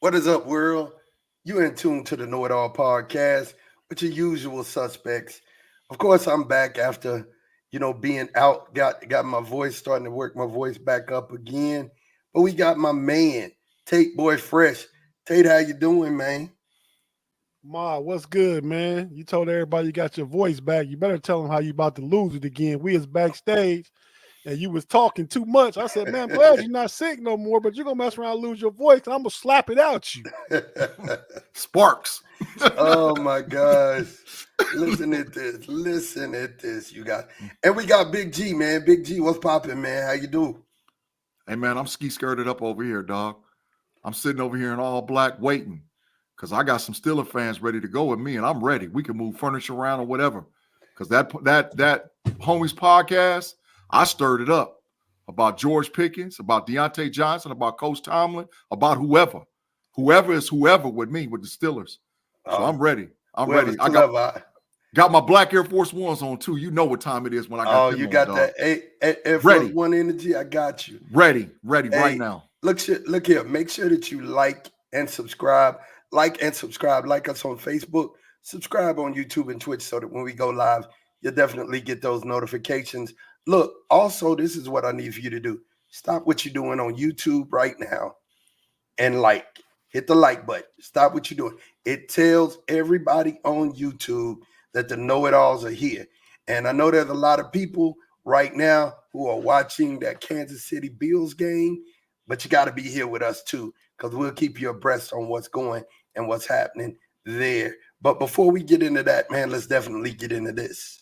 What is up, world? You in tune to the Know It All podcast with your usual suspects. Of course, I'm back after being out. Got my voice starting to work my voice back up again. But we got my man Tate Boy Fresh. Tate, how you doing, man? Ma, what's good, man? You told everybody you got your voice back. You better tell them how you about to lose it again. We is backstage, and you was talking too much. I said, man, I'm glad you're not sick no more, but you're going to mess around and lose your voice, and I'm going to slap it out you. Sparks. Oh, my gosh. Listen at this, you guys. And we got Big G, man. Big G, what's popping, man? How you do? Hey, man, I'm ski-skirted up over here, dog. I'm sitting over here in all black waiting because I got some Steeler fans ready to go with me, and I'm ready. We can move furniture around or whatever because that homies podcast, I stirred it up about George Pickens, about Deontay Johnson, about Coach Tomlin, about whoever is whoever with me with the Steelers. So I'm ready. I'm ready. I got my black Air Force Ones on too. You know what time it is when I got them you on, got dog. that Air Force One energy. I got you. Ready right now. Look here. Make sure that you like and subscribe. Like us on Facebook. Subscribe on YouTube and Twitch so that when we go live, you'll definitely get those notifications. Look, also, this is what I need for you to do. Stop what you're doing on YouTube right now and hit the like button. Stop what you're doing. It tells everybody on YouTube that the know-it-alls are here. And I know there's a lot of people right now who are watching that Kansas City Bills game, but you got to be here with us too, because we'll keep you abreast on what's going and what's happening there. But before we get into that, man, let's definitely get into this.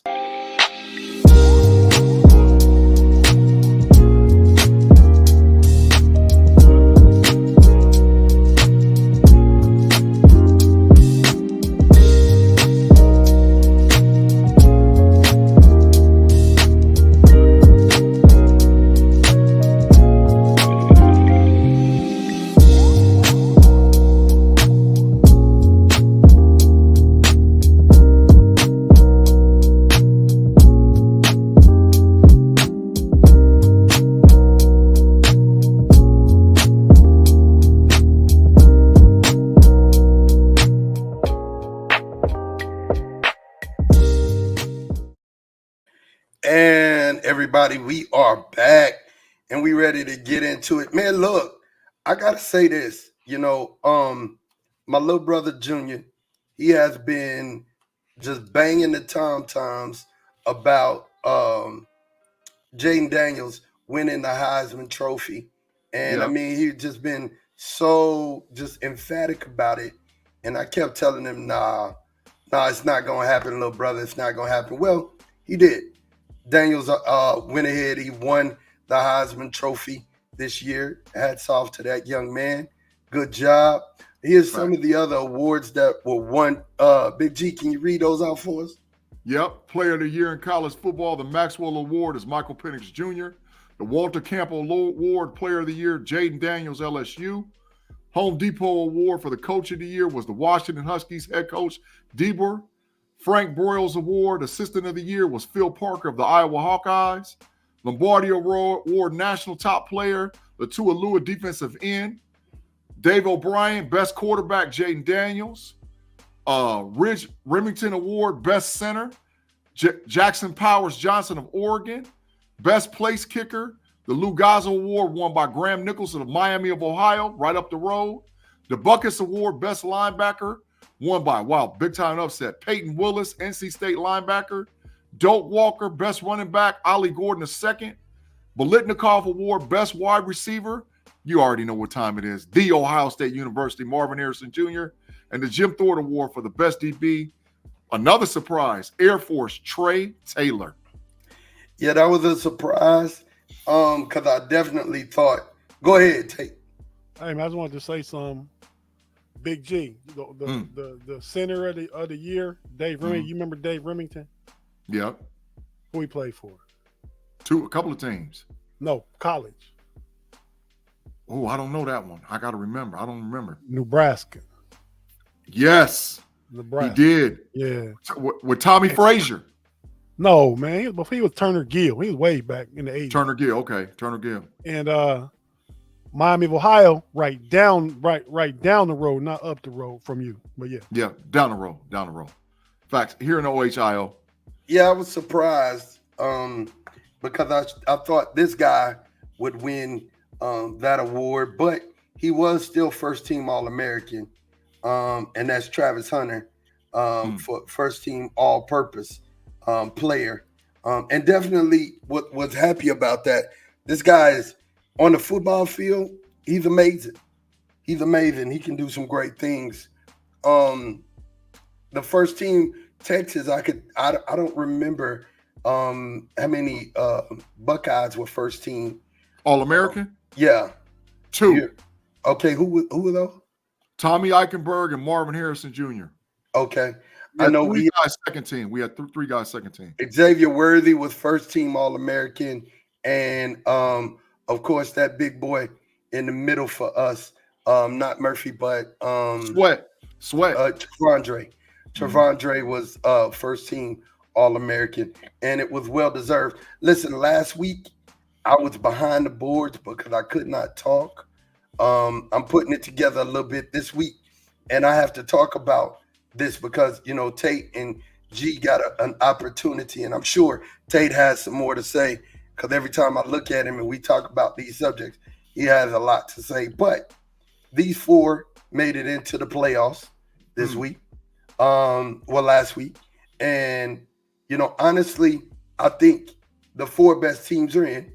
And everybody, we are back and we ready to get into it. Man, look, I gotta say this, my little brother Junior, he has been just banging the tom-toms about Jaden Daniels winning the Heisman Trophy. And I mean, he's just been so just emphatic about it. And I kept telling him, nah, it's not gonna happen, little brother. It's not gonna happen. Well, he did. Daniels went ahead. He won the Heisman Trophy this year. Hats off to that young man. Good job. Here's some of the other awards that were won. Big G, can you read those out for us? Yep. Player of the Year in college football, the Maxwell Award is Michael Penix Jr. The Walter Campo Award, Player of the Year, Jaden Daniels, LSU. Home Depot Award for the Coach of the Year was the Washington Huskies head coach, Dieber. Frank Broyles Award, Assistant of the Year, was Phil Parker of the Iowa Hawkeyes. Lombardi Award, National Top Player, Latua Lua defensive end. Dave O'Brien, Best Quarterback, Jaden Daniels. Ridge Remington Award, Best Center, Jackson Powers Johnson of Oregon. Best Place Kicker, the Lou Gazzo Award won by Graham Nicholson of Miami of Ohio, right up the road. The Buckus Award, Best Linebacker, won by, big time upset, Peyton Willis, NC State linebacker. Doak Walker, best running back, Ollie Gordon II. Bolitnikov Award, best wide receiver. You already know what time it is. The Ohio State University, Marvin Harrison Jr. And the Jim Thorpe Award for the best DB. Another surprise, Air Force, Trey Taylor. Yeah, that was a surprise because I definitely thought, go ahead, Tate. Hey, man, I just wanted to say something. Big G, the center of the year, Dave Remington. You remember Dave Remington? Yeah. Who he played for? A couple of teams. No, college. Oh, I don't know that one. I got to remember. I don't remember. Nebraska. Yes. Nebraska. He did. Yeah. With Tommy Frazier. No, man. He was Turner Gill. He was way back in the 80s. Turner Gill. Okay. Turner Gill. And Miami of Ohio, right down the road, not up the road from you. But yeah. Yeah, down the road. Facts. Here in Ohio. Yeah, I was surprised because I thought this guy would win that award, but he was still first team All-American, and that's Travis Hunter for first team All-Purpose player, and definitely was happy about that. This guy is on the football field. He's amazing. He's amazing. He can do some great things. The first team Texas, I don't remember how many Buckeyes were first team All-American? Yeah. 2. Yeah. Okay, who were those? Tommy Eichenberg and Marvin Harrison Jr. Okay. I know 3 guys second team. We had 3 guys second team. Xavier Worthy was first team All-American, and of course that big boy in the middle for us, not Murphy, but Sweat. Trevondre was first team All-American, and it was well deserved. Listen, last week I was behind the boards because I could not talk. I'm putting it together a little bit this week, and I have to talk about this because, Tate and G got an opportunity, and I'm sure Tate has some more to say because every time I look at him and we talk about these subjects, he has a lot to say. But these 4 made it into the playoffs this week, last week. And, honestly, I think the 4 best teams are in.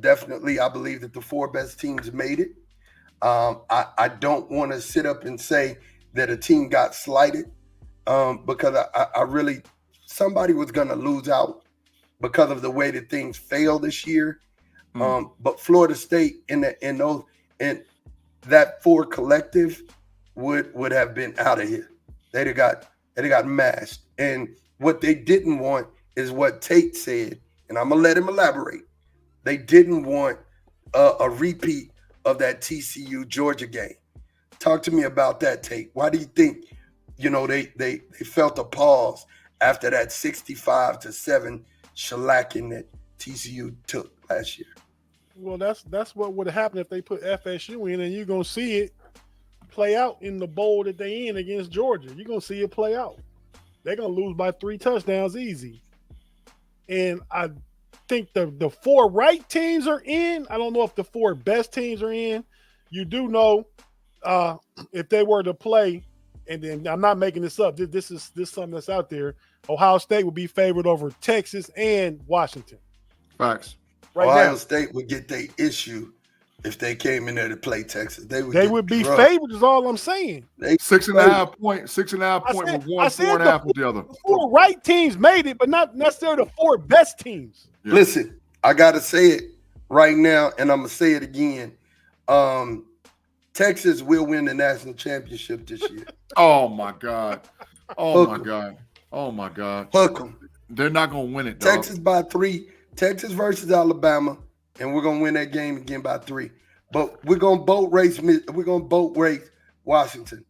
Definitely, I believe that the 4 best teams made it. I don't want to sit up and say that a team got slighted because I really, somebody was going to lose out because of the way that things failed this year. But Florida State in that 4 collective would have been out of here. They'd have got mashed. And what they didn't want is what Tate said, and I'm gonna let him elaborate. They didn't want a repeat of that TCU Georgia game. Talk to me about that, Tate. Why do you think, they felt a pause after that 65-7 shellacking that TCU took last year? Well, that's what would happen if they put FSU in, and you're gonna see it play out in the bowl that they in against Georgia. You're gonna see it play out. They're gonna lose by 3 touchdowns easy. And I think the 4 right teams are in. I don't know if the 4 best teams are in. You do know if they were to play, and then I'm not making this up. This is something that's out there. Ohio State would be favored over Texas and Washington. Facts. Ohio State would get their issue if they came in there to play Texas. They would be favored, is all I'm saying. 6.5 point with 1, 4.5 with the other. The 4 right teams made it, but not necessarily the 4 best teams. Yeah. Listen, I got to say it right now, and I'm going to say it again. Texas will win the national championship this year. Oh, my God. Oh, my God. Hook them. They're not going to win it, dog. Texas by 3. Texas versus Alabama, and we're gonna win that game again by 3. But we're gonna boat race. We're gonna boat race Washington,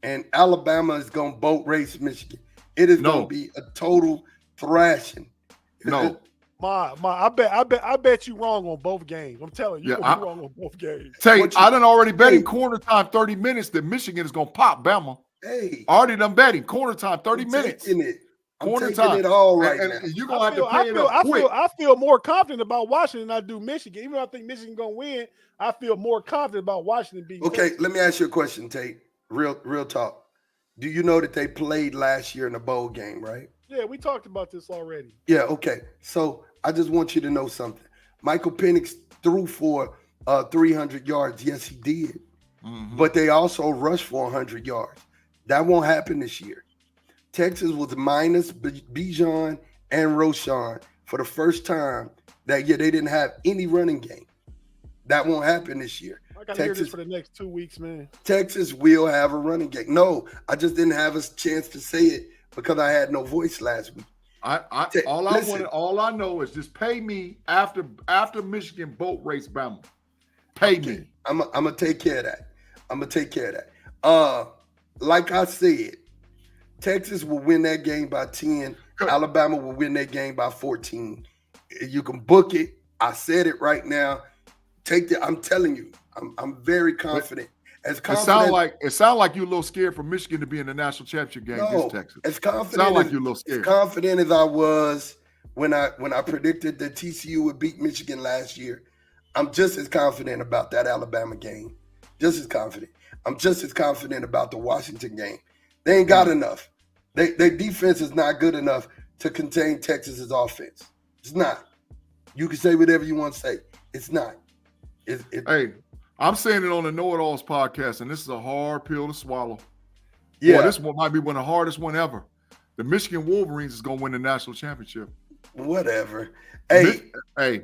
and Alabama is gonna boat race Michigan. It is gonna be a total thrashing. No, I bet you wrong on both games. I'm telling you, you're wrong on both games. Tate, I done already bet in corner time 30 minutes that Michigan is gonna pop Bama. Hey, I already done betting corner time 30 minutes. I'm taking it all right now. You're going to have to pay it up quick. I feel more confident about Washington than I do Michigan. Even though I think Michigan's going to win, I feel more confident about Washington being Okay, let me ask you a question, Tate. Real talk. Do you know that they played last year in a bowl game, right? Yeah, we talked about this already. Yeah, okay. So I just want you to know something. Michael Penix threw for 300 yards. Yes, he did. Mm-hmm. But they also rushed for 100 yards. That won't happen this year. Texas was minus Bijan and Roschon for the first time that year. They didn't have any running game. That won't happen this year. I got to hear this for the next 2 weeks, man. Texas will have a running game. No, I just didn't have a chance to say it because I had no voice last week. All I know is just pay me after Michigan boat race Bama. Pay me. I'm gonna take care of that. Like I said, Texas will win that game by 10. Alabama will win that game by 14. You can book it. I said it right now. I'm telling you, I'm very confident. As It confident. sound like you're a little scared for Michigan to be in the national championship game against Texas. As confident Sound like as, you're a little scared. as confident as I was when I predicted that TCU would beat Michigan last year. I'm just as confident about that Alabama game. Just as confident. I'm just as confident about the Washington game. They ain't got enough. Their defense is not good enough to contain Texas's offense. It's not. You can say whatever you want to say. It's not. Hey, I'm saying it on the KnoItAllz podcast, and this is a hard pill to swallow. Yeah. Boy, this one might be one of the hardest one ever. The Michigan Wolverines is going to win the national championship. Whatever. Hey,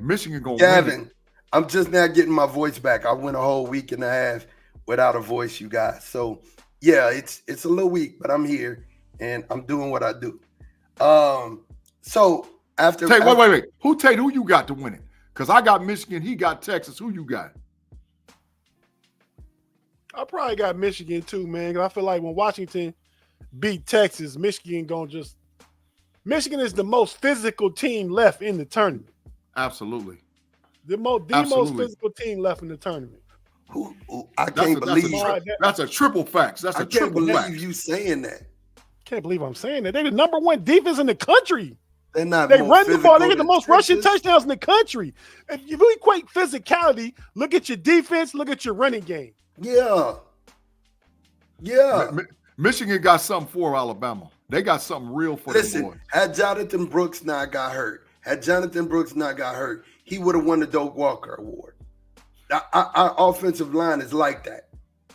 Michigan going to win. Gavin, I'm just now getting my voice back. I went a whole week and a half without a voice, you guys. So, yeah, it's a little weak, but I'm here, and I'm doing what I do. So, after... Tate, wait. Who you got to win it? Because I got Michigan, he got Texas. Who you got? I probably got Michigan too, man. 'Cause I feel like when Washington beat Texas, Michigan is the most physical team left in the tournament. Absolutely. The most physical team left in the tournament. I can't believe that's a triple fact. That's a triple fact. I can't believe you saying that. Can't believe I'm saying that. They're the number one defense in the country. They're not. They run the ball. They get the most Texas. rushing touchdowns in the country. If you equate physicality, look at your defense, look at your running game. Yeah. Michigan got something for Alabama. They got something real for the boys. Had Jonathan Brooks not got hurt, he would have won the Doak Walker Award. Our offensive line is like that.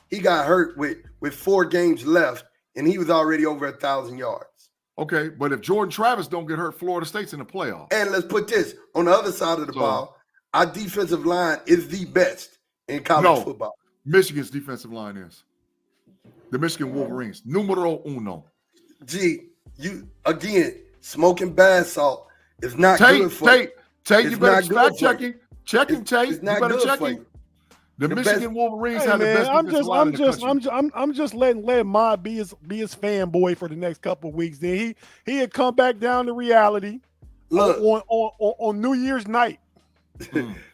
He got hurt with 4 games left, and he was already over 1,000 yards. Okay, but if Jordan Travis don't get hurt, Florida State's in the playoff. And let's put this on the other side of the ball. Our defensive line is the best in college football. Michigan's defensive line is. The Michigan Wolverines. Numero uno. Gee, you, again, smoking bath salt is not good for you. Tate, you better fact checking. Checking, Tate. You better check it. The Michigan Wolverines have the best defensive line in the country. I'm just letting Ma be his fanboy for the next couple of weeks. Then he had come back down to reality. Look on New Year's night.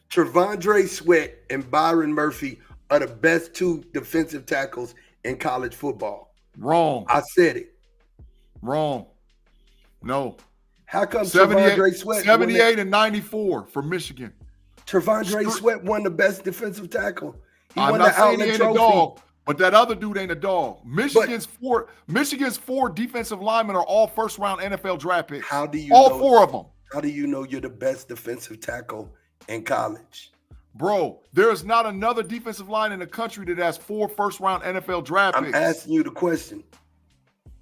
Trevondre Sweat and Byron Murphy are the best 2 defensive tackles in college football. Wrong. I said it. Wrong. No. How come Trevondre Sweat 78 and 94 for Michigan? Trevondre Sweat won the best defensive tackle. I'm not saying he ain't a dog, but that other dude ain't a dog. Michigan's four defensive linemen are all first-round NFL draft picks. How do you all know, 4 of them? How do you know you're the best defensive tackle in college? Bro, there is not another defensive line in the country that has 4 first-round NFL draft picks. I'm asking you the question.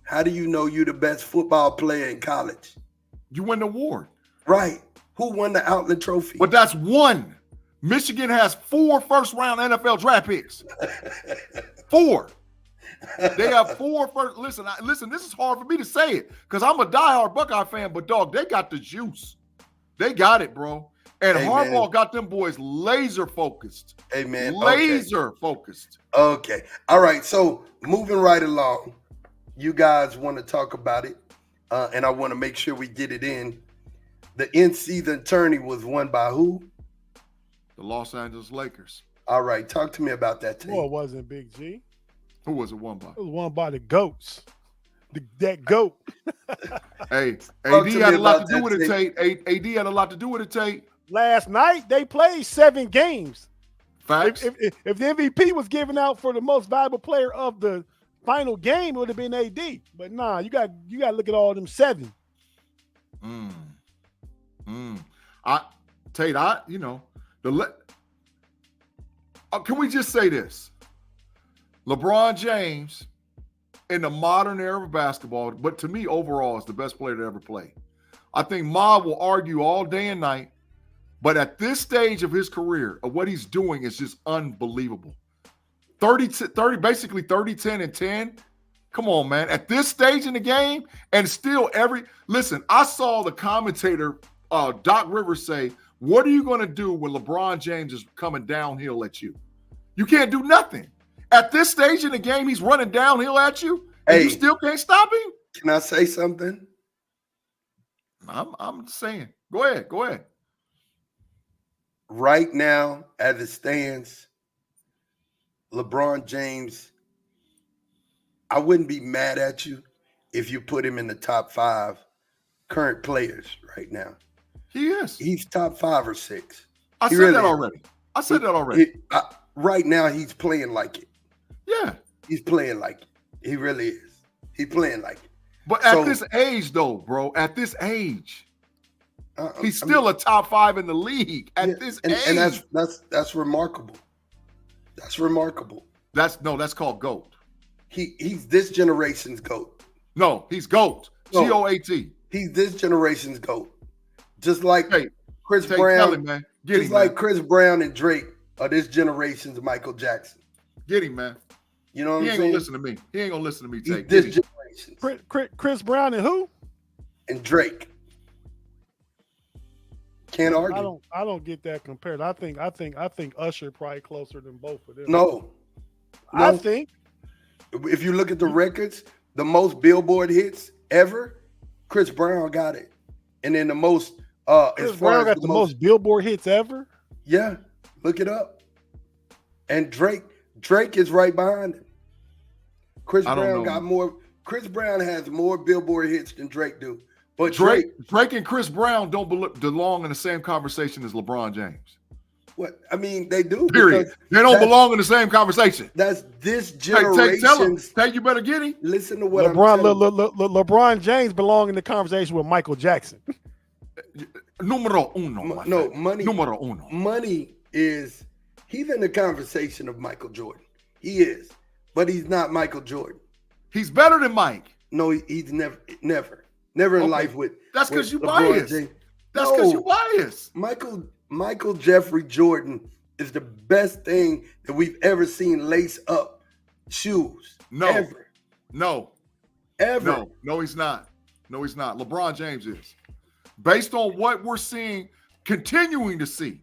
How do you know you're the best football player in college? You win the award. Right. Who won the Outlet Trophy? But that's 1. Michigan has 4 first-round NFL draft picks. 4. They have 4 first. Listen, this is hard for me to say it because I'm a diehard Buckeye fan, but dog, they got the juice. They got it, bro. And Harbaugh got them boys laser focused. Hey, man. Laser focused. Okay. All right. So moving right along, you guys want to talk about it, and I want to make sure we get it in. The in-season tourney was won by who? The Los Angeles Lakers. All right. Talk to me about that team. Well, it wasn't Big G. Who was it won by? It was won by the GOATs. That GOAT. Hey, AD had a lot to do with it, Tate. AD had a lot to do with it, Tate. Last night, they played 7 games. Facts. If the MVP was given out for the most valuable player of the final game, it would have been AD. But nah, you got to look at all them 7. Tate, can we just say this? LeBron James, in the modern era of basketball, but to me, overall, is the best player to ever play. I think Ma will argue all day and night, but at this stage of his career, of what he's doing is just unbelievable. 30, 10, and 10. Come on, man. At this stage in the game, and still listen, I saw the commentator, Doc Rivers, say, what are you going to do when LeBron James is coming downhill at you? You can't do nothing. At this stage in the game, he's running downhill at you, and you still can't stop him? Can I say something? I'm saying. Go ahead. right now, as it stands, LeBron James, I wouldn't be mad at you if you put him in the top 5 current players right now. He is. He's top 5 or 6. I said that already. Right now, he's playing like it. Yeah. He's playing like it. He really is. He's playing like it. But at this age, though, bro, at this age, he's still a top 5 in the league at this age. And that's remarkable. That's remarkable. That's called GOAT. He's this generation's GOAT. No, he's GOAT. GOAT. He's this generation's GOAT. Just like Chris Brown. Brown. Him, man. Just like Chris Brown and Drake are this generation's Michael Jackson. Get him, man. You know what I'm saying? He ain't gonna listen to me. He ain't gonna listen to me, Tate. This generation. Chris Brown and who? And Drake. Can't argue. I don't get that compared. I think Usher probably closer than both of them. No. I think if you look at the records, the most Billboard hits ever, Chris Brown got it. And then the most Chris Brown got the most Billboard hits ever? Yeah. Look it up. And Drake is right behind him. Chris Brown has more Billboard hits than Drake do. But Drake and Chris Brown don't belong in the same conversation as LeBron James. What? I mean, they do. Period. They don't belong in the same conversation. That's this generation. Tell him. You better get him. Listen to what LeBron James belong in the conversation with Michael Jackson. Numero uno. No, money. Numero uno. Money is, he's in the conversation of Michael Jordan. He is. But he's not Michael Jordan. He's better than Mike. No, he's never in life with. That's because you biased. That's because you biased. Michael Jeffrey Jordan is the best thing that we've ever seen lace up shoes. Ever. No, he's not. No, he's not. LeBron James is. Based on what we're seeing, continuing to see.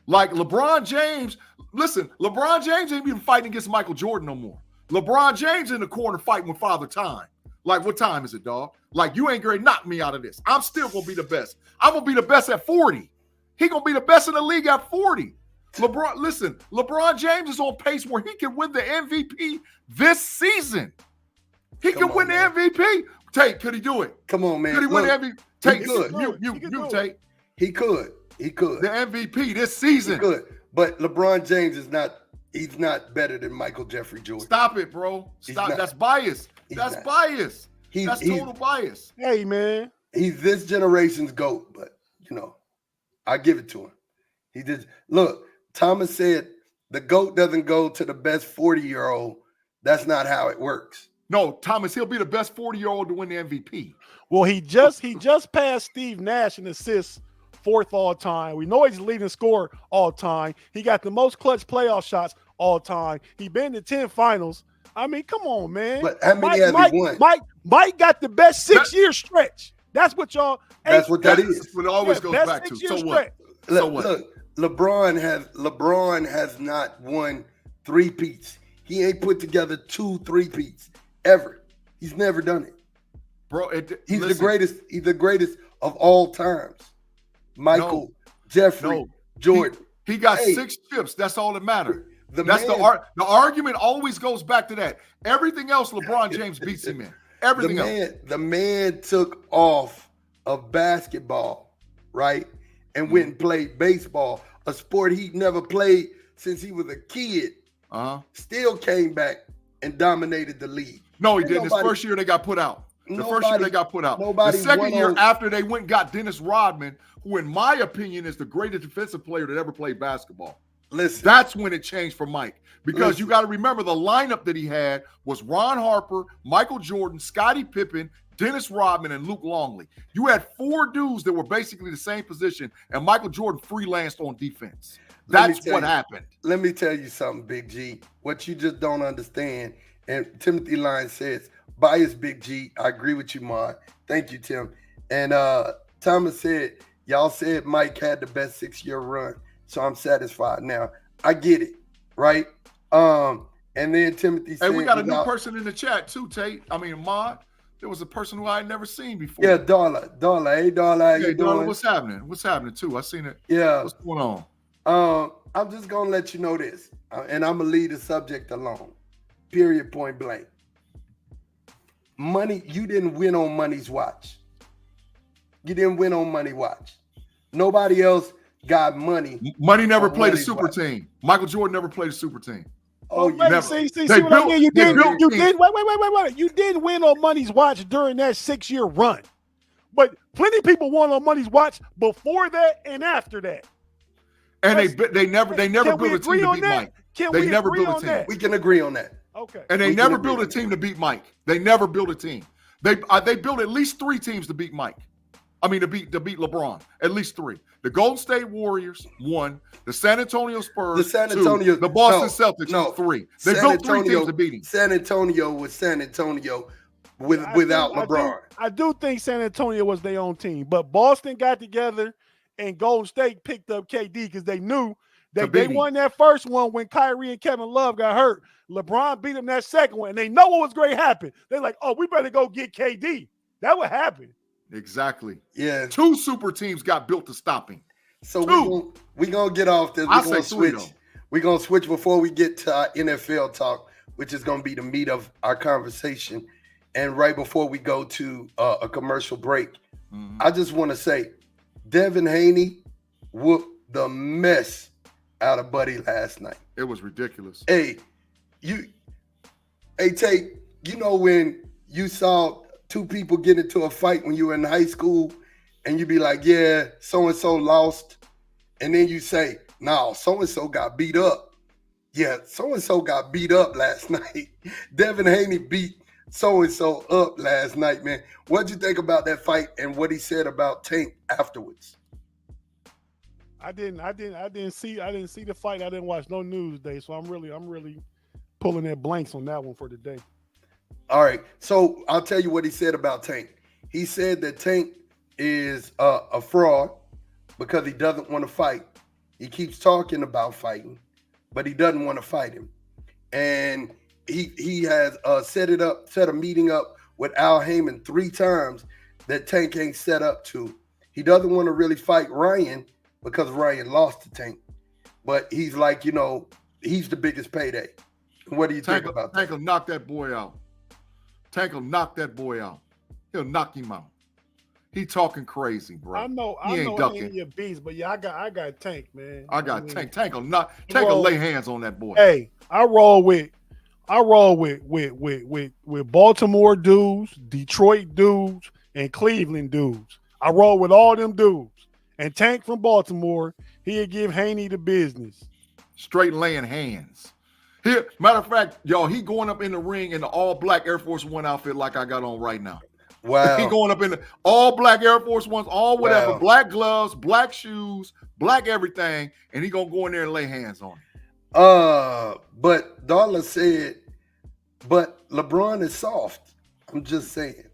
Like LeBron James, listen, LeBron James ain't even fighting against Michael Jordan no more. LeBron James in the corner fighting with Father Time. Like, what time is it, dog? Like, you ain't gonna knock me out of this. I'm still gonna be the best. I'm gonna be the best at 40. He gonna be the best in the league at 40. LeBron James is on pace where he can win the MVP this season. He can win the MVP. Tate, could he do it? Come on, man. Could he win the MVP? Tate, you Tate. He could. The MVP this season. He could. But LeBron James is not. He's not better than Michael Jeffrey Jordan. Stop it, bro. Stop. That's bias. That's bias. That's total bias. Hey, man. He's this generation's GOAT, but, I give it to him. He did. Look, Thomas said the GOAT doesn't go to the best 40-year-old. That's not how it works. No, Thomas, he'll be the best 40-year-old to win the MVP. Well, he just passed Steve Nash in assists, 4th all time. We know he's leading scorer all time. He got the most clutch playoff shots all time. He been to 10 finals. I mean, come on, man. But how many has he won? Mike got the best 6-year stretch. That's what y'all. That's what that is. What it always goes back to. So what? Look, LeBron has not won 3-peats. He ain't put together 2 3-peats ever. He's never done it. Bro, he's the greatest. He's the greatest of all times. Michael, Jeffrey, Jordan. He got 6 chips. That's all that matters. The argument always goes back to that. Everything else, LeBron James beats him in. Everything else. The man took off of basketball, right, and went and played baseball, a sport he never played since he was a kid. Still came back and dominated the league. No, he didn't. His first year they got put out. The second year after they went and got Dennis Rodman, who in my opinion is the greatest defensive player that ever played basketball. Listen, that's when it changed for Mike. Because you got to remember the lineup that he had was Ron Harper, Michael Jordan, Scottie Pippen, Dennis Rodman, and Luke Longley. You had 4 dudes that were basically the same position, and Michael Jordan freelanced on defense. That's what happened. Let me tell you something, Big G. What you just don't understand, and Timothy Lyons says, bias, Big G. I agree with you, Mod. Thank you, Tim. And Thomas said, y'all said Mike had the best 6-year run, so I'm satisfied. Now, I get it, right? And then Timothy said, hey, we got a new person in the chat too, Tate. I mean, Mod. There was a person who I had never seen before. Yeah, Darla. Hey, Darla, how you doing? Darla, what's happening? What's happening too? I seen it. Yeah. What's going on? I'm just gonna let you know this, and I'm gonna leave the subject alone. Period. Point blank. Money, you didn't win on Money's watch. You didn't win on Money watch. Nobody else got money. Money never played a Money's super watch. team. Michael Jordan never played a super team. Oh, wait, never. see They what I mean? You built- did. Wait. You didn't win on Money's watch during that 6-year run, but plenty of people won on Money's watch before that and after that. And they never built a team to beat Mike. They never built a team. We can agree on that. Okay. And they We never can built a agree. team to beat Mike. They never built a team. They built at least 3 teams to beat Mike. I mean, to beat LeBron. At least 3. The Golden State Warriors, 1. The San Antonio Spurs, The San 2. Antonio, The Boston Celtics, 3. They San built 3 Antonio- teams to beat him. San Antonio was San Antonio without LeBron. I do think San Antonio was their own team, but Boston got together and Golden State picked up KD because they knew that they won that first one when Kyrie and Kevin Love got hurt. LeBron beat them that second one, and they know what was going to happen. They're like, oh, we better go get KD. That would happen. Exactly. Yeah. 2 super teams got built to stop him. So we're gonna get off this. I We're gonna say 3 switch. though. We're gonna switch before we get to our NFL talk, which is gonna be the meat of our conversation. And right before we go to a commercial break, I just want to say, Devin Haney whooped the mess out of Buddy last night. It was ridiculous. Hey, Tate, you know when you saw 2 people get into a fight when you were in high school and you be like, yeah, so-and-so lost. And then you say, no, so-and-so got beat up. Yeah, so-and-so got beat up last night. Devin Haney beat so-and-so up last night, man. What'd you think about that fight and what he said about Tank afterwards? I didn't see the fight. I didn't watch no news today, so I'm really pulling at blanks on that one for today. All right, so I'll tell you what he said about Tank. He said that Tank is a fraud because he doesn't want to fight. He keeps talking about fighting, but he doesn't want to fight him. And he has set a meeting up with Al Heyman 3 times that Tank ain't set up to. He doesn't want to really fight Ryan because Ryan lost to Tank. But he's like, he's the biggest payday. What do you think about that? Tank will knock that boy out. Tank will knock that boy out. He'll knock him out. He talking crazy, bro. I know ain't your beast, but yeah, I got Tank, man. I got Tank. Tank will lay hands on that boy. Hey, I roll with Baltimore dudes, Detroit dudes, and Cleveland dudes. I roll with all them dudes. And Tank from Baltimore, he'll give Haney the business. Straight laying hands. Here, matter of fact, y'all, he going up in the ring in the all-black Air Force One outfit like I got on right now. Wow. He going up in the all-black Air Force Ones, all whatever, Wow. black gloves, black shoes, black everything, and he going to go in there and lay hands on him. But Darla said, but LeBron is soft. I'm just saying.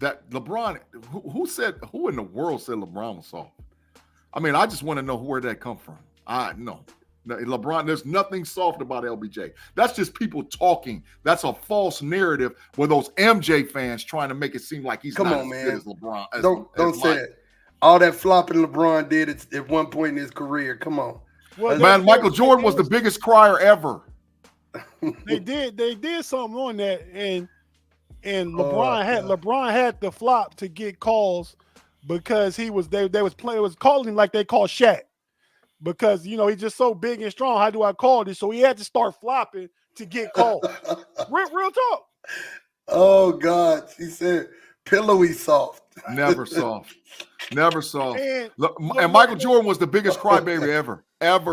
That LeBron, who in the world said LeBron was soft? I mean, I just want to know where that come from. No. LeBron, there's nothing soft about LBJ. That's just people talking. That's a false narrative where those MJ fans trying to make it seem like he's Come not on, as man. good as LeBron. Don't say it. All that flopping LeBron did at one point in his career. Come on. Well, Man, Michael Jordan was the biggest crier ever. They did something on that, and LeBron had the flop to get calls because they was calling him like they call Shaq. Because he's just so big and strong. How do I call this? So he had to start flopping to get called. Real talk. Oh God, she said pillowy soft. Never soft. Never soft. And Michael Jordan was the biggest crybaby ever.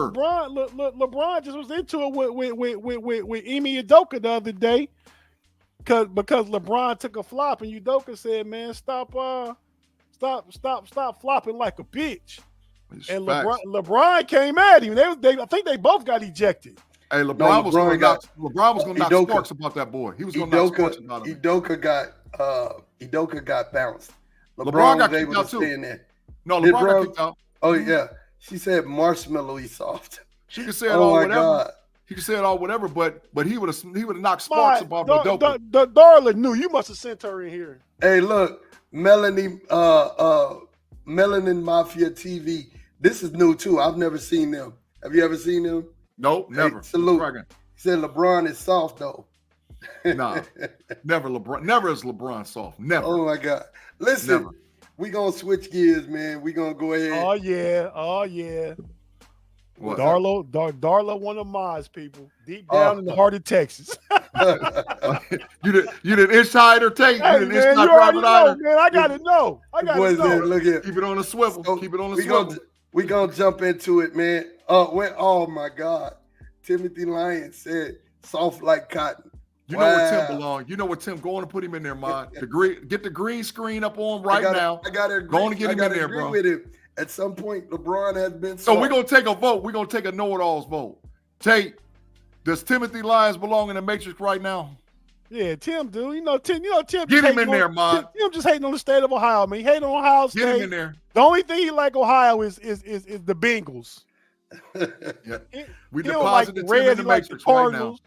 LeBron just was into it with Ime Udoka the other day, because LeBron took a flop and Udoka said, "Man, stop flopping like a bitch." And LeBron came at him. I think they both got ejected. Hey, LeBron was going to knock sparks about that boy. He was going to knock sparks about him. Udoka got bounced. LeBron got was able kicked out to too. stay in there. No, LeBron got kicked out. Oh yeah, she said marshmallowy soft. She could say it Oh all my whatever. God. He could say it all whatever, but he would have knocked sparks about Udoka. Darla knew. You must have sent her in here. Hey, look, Melanin Mafia TV. This is new too. I've never seen them. Have you ever seen him? Nope, never. Hey, salute. Cracking. He said LeBron is soft though. Nah, never LeBron. Never is LeBron soft. Never. Oh my God. Listen, Never. we gonna switch gears, man. We gonna go ahead. Oh yeah. What? Darla, one of Ma's people, deep down in the heart of Texas. you did insider take. Hey, you did man, inside you already private know, eye. man. I gotta know. Boys there, look here. Keep it on the swivel. So, Keep it on the swivel. We gonna jump into it, man. Oh my God. Timothy Lyons said soft like cotton. You know where Tim belongs. You know where Tim. Go on and put him in there, man. Get the green screen up on now. I gotta agree. Go on and get him in there, bro. With him. At some point, LeBron has been. So we're gonna take a vote. We're gonna take a KnoItAllz vote. Tate, does Timothy Lyons belong in the Matrix right now? Yeah, Tim do. Tim. Get him in there, man. Tim just hating on the state of Ohio. I mean, he hating on Ohio State. Get him in there. The only thing he like Ohio is the Bengals. Yeah. We he deposited Tim in the Matrix right now.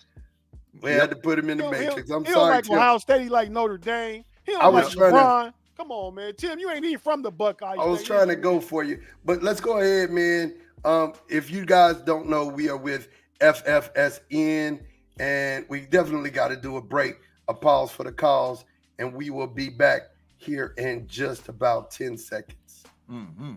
We had to put him in the Matrix. I'm he sorry, don't like Tim. Ohio State. He like Notre Dame. He don't like LeBron. Come on, man. Tim, you ain't even from the Buckeyes. I was trying to go for you. But let's go ahead, man. If you guys don't know, we are with FFSN, and we definitely got to do a break, a pause for the cause, and we will be back here in just about 10 seconds. Mm-hmm.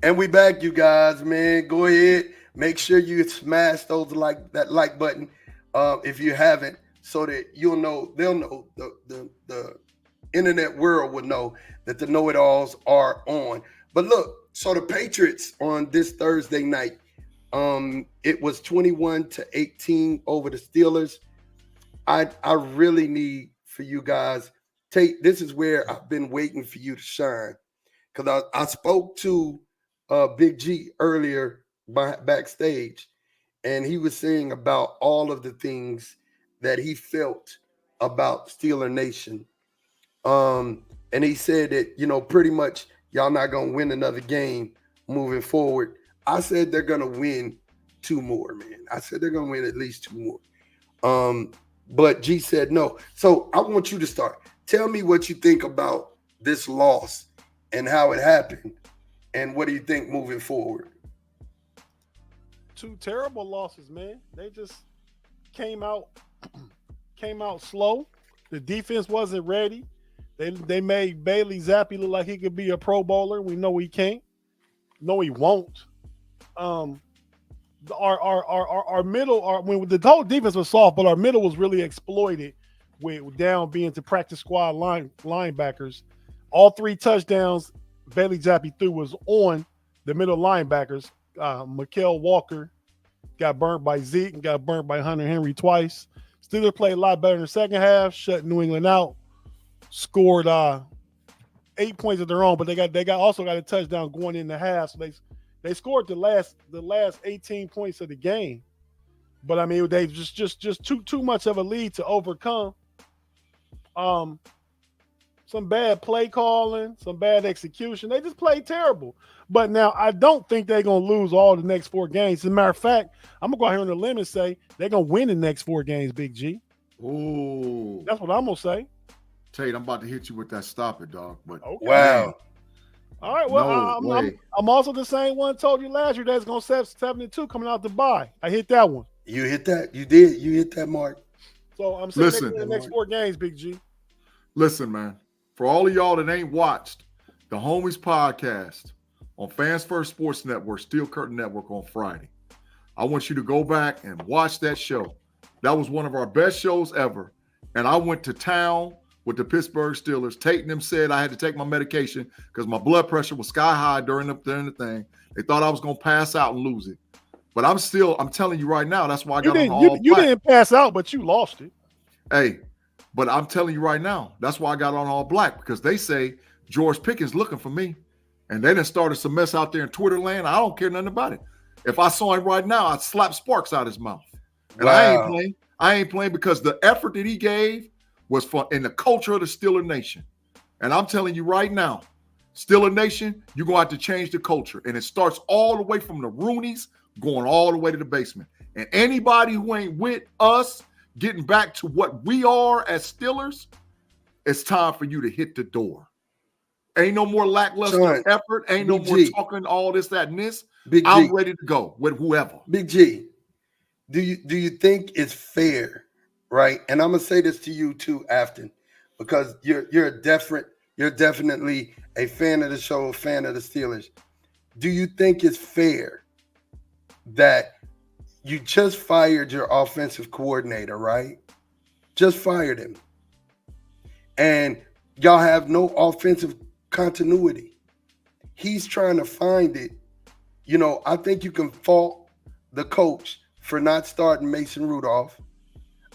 And we back, you guys, man. Go ahead. Make sure you smash that like button if you haven't, so that they'll know, the internet world will know that the KnoItAllz are on. But look, so the Patriots on this Thursday night, it was 21-18 over the Steelers. I really need for you guys, this is where I've been waiting for you to shine. Because I spoke to Big G earlier backstage, and he was saying about all of the things that he felt about Steeler Nation. And he said that, pretty much y'all not going to win another game moving forward. I said they're going to win 2 more, man. I said they're going to win at least 2 more. But G said no. So I want you to start. Tell me what you think about this loss and how it happened. And what do you think moving forward? 2 terrible losses, man. They just came out slow. The defense wasn't ready. They made Bailey Zappi look like he could be a Pro Bowler. We know he can't. No, he won't. Our middle, when the whole defense was soft, but our middle was really exploited with down being to practice squad linebackers. All 3 touchdowns Bailey Zappi threw was on the middle linebackers. Mikael Walker got burnt by Zeke and got burnt by Hunter Henry twice. Steelers played a lot better in the second half, shut New England out, scored 8 points of their own, but they also got a touchdown going in the half. So they scored the last 18 points of the game. But I mean, they just too much of a lead to overcome. Some bad play calling, some bad execution. They just played terrible. But now I don't think they're going to lose all the next 4 games. As a matter of fact, I'm going to go out here on the limb and say they're going to win the next 4 games, Big G. Ooh. That's what I'm going to say. Tate, I'm about to hit you with that stop it, dog. But okay. Wow. All right, well, I'm also the same one told you last year that's going to set 7-2 coming out the bye. I hit that one. You hit that? You did. You hit that mark. So I'm saying they win the next 4 games, Big G. Listen, man. For all of y'all that ain't watched the Homies podcast on Fans First Sports Network, Steel Curtain Network on Friday, I want you to go back and watch that show. That was one of our best shows ever. And I went to town with the Pittsburgh Steelers. Tate and them said I had to take my medication because my blood pressure was sky high during the thing. They thought I was going to pass out and lose it. But I'm telling you right now, that's why I got on all black. You didn't pass out, but you lost it. Hey, but I'm telling you right now, that's why I got on all black, because they say George Pickens looking for me. And they done started some mess out there in Twitter land. I don't care nothing about it. If I saw him right now, I'd slap sparks out his mouth. And wow. I ain't playing because the effort that he gave was in the culture of the Steeler Nation. And I'm telling you right now, Steeler Nation, you're going to have to change the culture. And it starts all the way from the Roonies going all the way to the basement. And anybody who ain't with us getting back to what we are as Steelers, it's time for you to hit the door. Ain't no more lackluster Son, effort. Ain't no Big more G. talking all this, that, and this. Big G. I'm ready to go with whoever. Big G, do you think it's fair, right? And I'm gonna say this to you too, Afton, because you're definitely a fan of the show, a fan of the Steelers. Do you think it's fair that you just fired your offensive coordinator, right? Just fired him. And y'all have no offensive continuity. He's trying to find it. You know, I think you can fault the coach for not starting Mason Rudolph.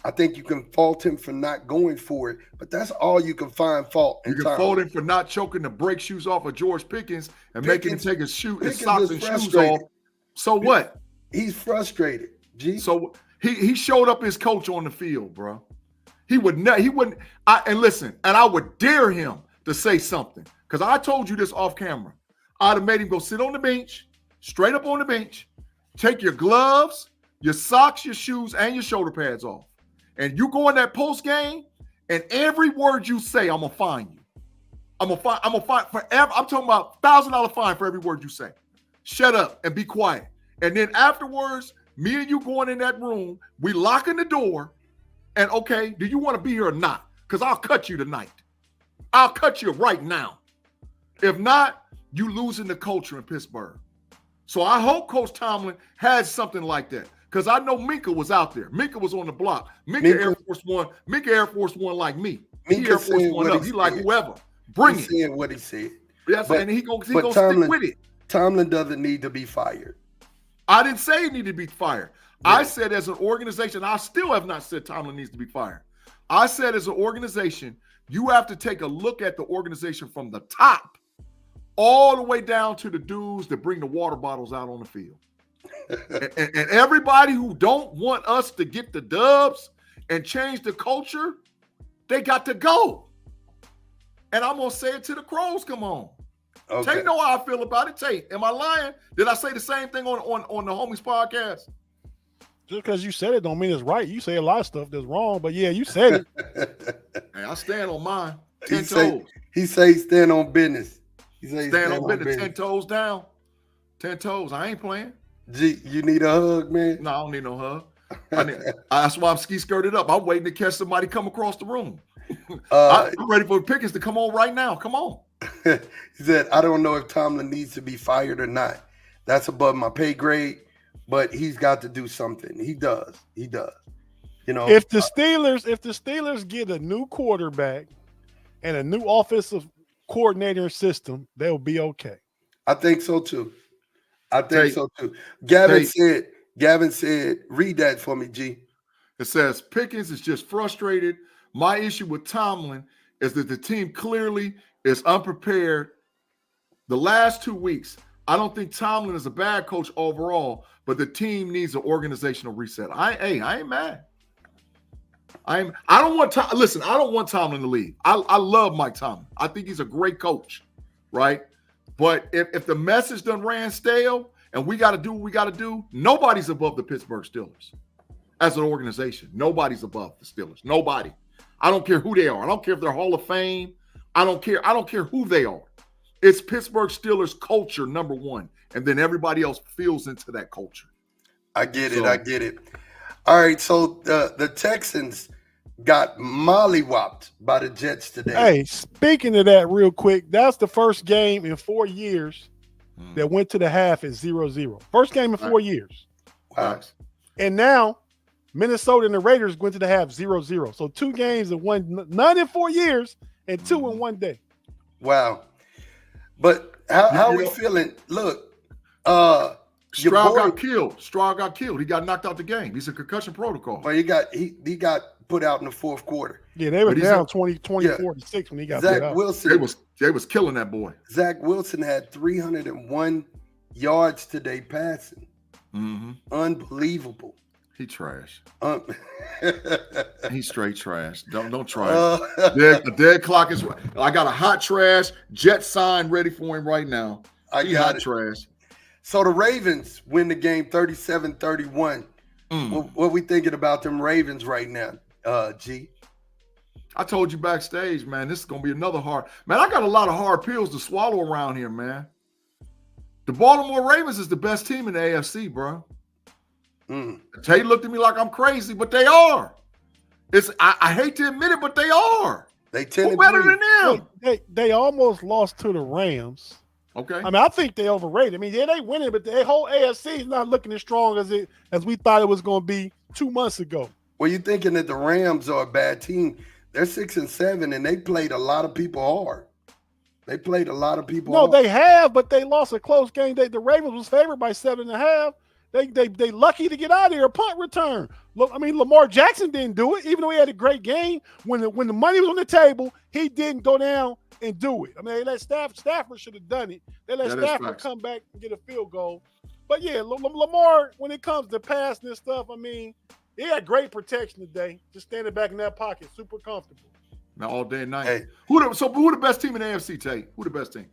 I think you can fault him for not going for it, but that's all you can find fault in. You can fault him for not choking the brake shoes off of George Pickens and making him take his socks and shoes off. So what? He's frustrated. G. So he showed up his coach on the field, bro. He wouldn't. And listen, and I would dare him to say something, because I told you this off camera. I'd have made him go sit on the bench, straight up on the bench, take your gloves, your socks, your shoes, and your shoulder pads off. And you go in that post game, and every word you say, I'm gonna fine you. I'm gonna fine forever. I'm talking about $1,000 fine for every word you say. Shut up and be quiet. And then afterwards, me and you going in that room, we locking the door. And okay, do you want to be here or not? Because I'll cut you tonight. I'll cut you right now. If not, you losing the culture in Pittsburgh. So I hope Coach Tomlin has something like that. Because I know Minka was out there. Minka was on the block. Minka Air Force One. Minka Air Force One like me. He Air Force One up. He like whoever. Bring it. Saying what he said. Yes, but, and he gonna stick with it. Tomlin doesn't need to be fired. I didn't say he needed to be fired. Yeah. I said as an organization, I still have not said Tomlin needs to be fired. I said as an organization, you have to take a look at the organization from the top all the way down to the dudes that bring the water bottles out on the field. and everybody who don't want us to get the dubs and change the culture, they got to go. And I'm going to say it to the Crows, come on. Okay. Tate know how I feel about it. Tate, am I lying? Did I say the same thing on the Homies podcast? Just because you said it don't mean it's right. You say a lot of stuff that's wrong, but yeah, you said it. Hey, I stand on mine. He say stand on business. He say stand on business. 10 toes down. 10 toes. I ain't playing. G, you need a hug, man? No, I don't need no hug. That's why I'm ski-skirted up. I'm waiting to catch somebody come across the room. I'm ready for Pickens to come on right now. Come on. He said, I don't know if Tomlin needs to be fired or not. That's above my pay grade, but he's got to do something. He does. You know, if the Steelers get a new quarterback and a new offensive coordinator system, they'll be okay. I think so too. Gavin said, read that for me, G. It says, Pickens is just frustrated. My issue with Tomlin is that the team clearly is unprepared. The last 2 weeks, I don't think Tomlin is a bad coach overall, but the team needs an organizational reset. I ain't mad. I don't want Tomlin to leave. I love Mike Tomlin. I think he's a great coach, right? But if the message done ran stale and we got to do what we got to do, nobody's above the Pittsburgh Steelers as an organization. Nobody's above the Steelers. Nobody. I don't care who they are. I don't care if they're Hall of Fame. I don't care who they are. It's Pittsburgh Steelers culture, number one. And then everybody else feels into that culture. I get it. All right, so the Texans got mollywopped by the Jets today. Hey, speaking of that real quick, that's the first game in 4 years that went to the half at 0-0. First game in 4 years. Wow. And now Minnesota and the Raiders went to the half 0-0. So 2 games that won none in 4 years and 2 in 1 day. Wow. But how are we feeling? Look, Stroud got killed. He got knocked out the game. He's a concussion protocol. Well, he got put out in the fourth quarter. Yeah, they were down 24-6 when he got put out. Wilson, they was killing that boy. Zach Wilson had 301 yards today passing. Mm-hmm. Unbelievable. He trash. He's straight trash. Don't try it. The dead clock is. I got a hot trash Jet sign ready for him right now. He hot trash. So the Ravens win the game 37-31. What we thinking about them Ravens right now, G? I told you backstage, man, this is going to be another hard. Man, I got a lot of hard pills to swallow around here, man. The Baltimore Ravens is the best team in the AFC, bro. Tate looked at me like I'm crazy, but they are. I hate to admit it, but they are. They 10 Who better than them? They almost lost to the Rams. Okay. I mean, I think they overrated. I mean, yeah, they winning, but the whole AFC is not looking as strong as we thought it was going to be 2 months ago. Well, you're thinking that the Rams are a bad team. They're 6-7, and they played a lot of people hard. They played a lot of people hard. They have, but they lost a close game. The Ravens was favored by 7.5. They lucky to get out of here, a punt return. Look, I mean, Lamar Jackson didn't do it, even though he had a great game. When the money was on the table, he didn't go down and do it. I mean, they let Stafford should have done it. They let Stafford come back and get a field goal. But yeah, Lamar, when it comes to passing and stuff, I mean, he had great protection today, just standing back in that pocket, super comfortable. Now all day and night. Hey. Who the best team in the AFC, Tate? Who the best team?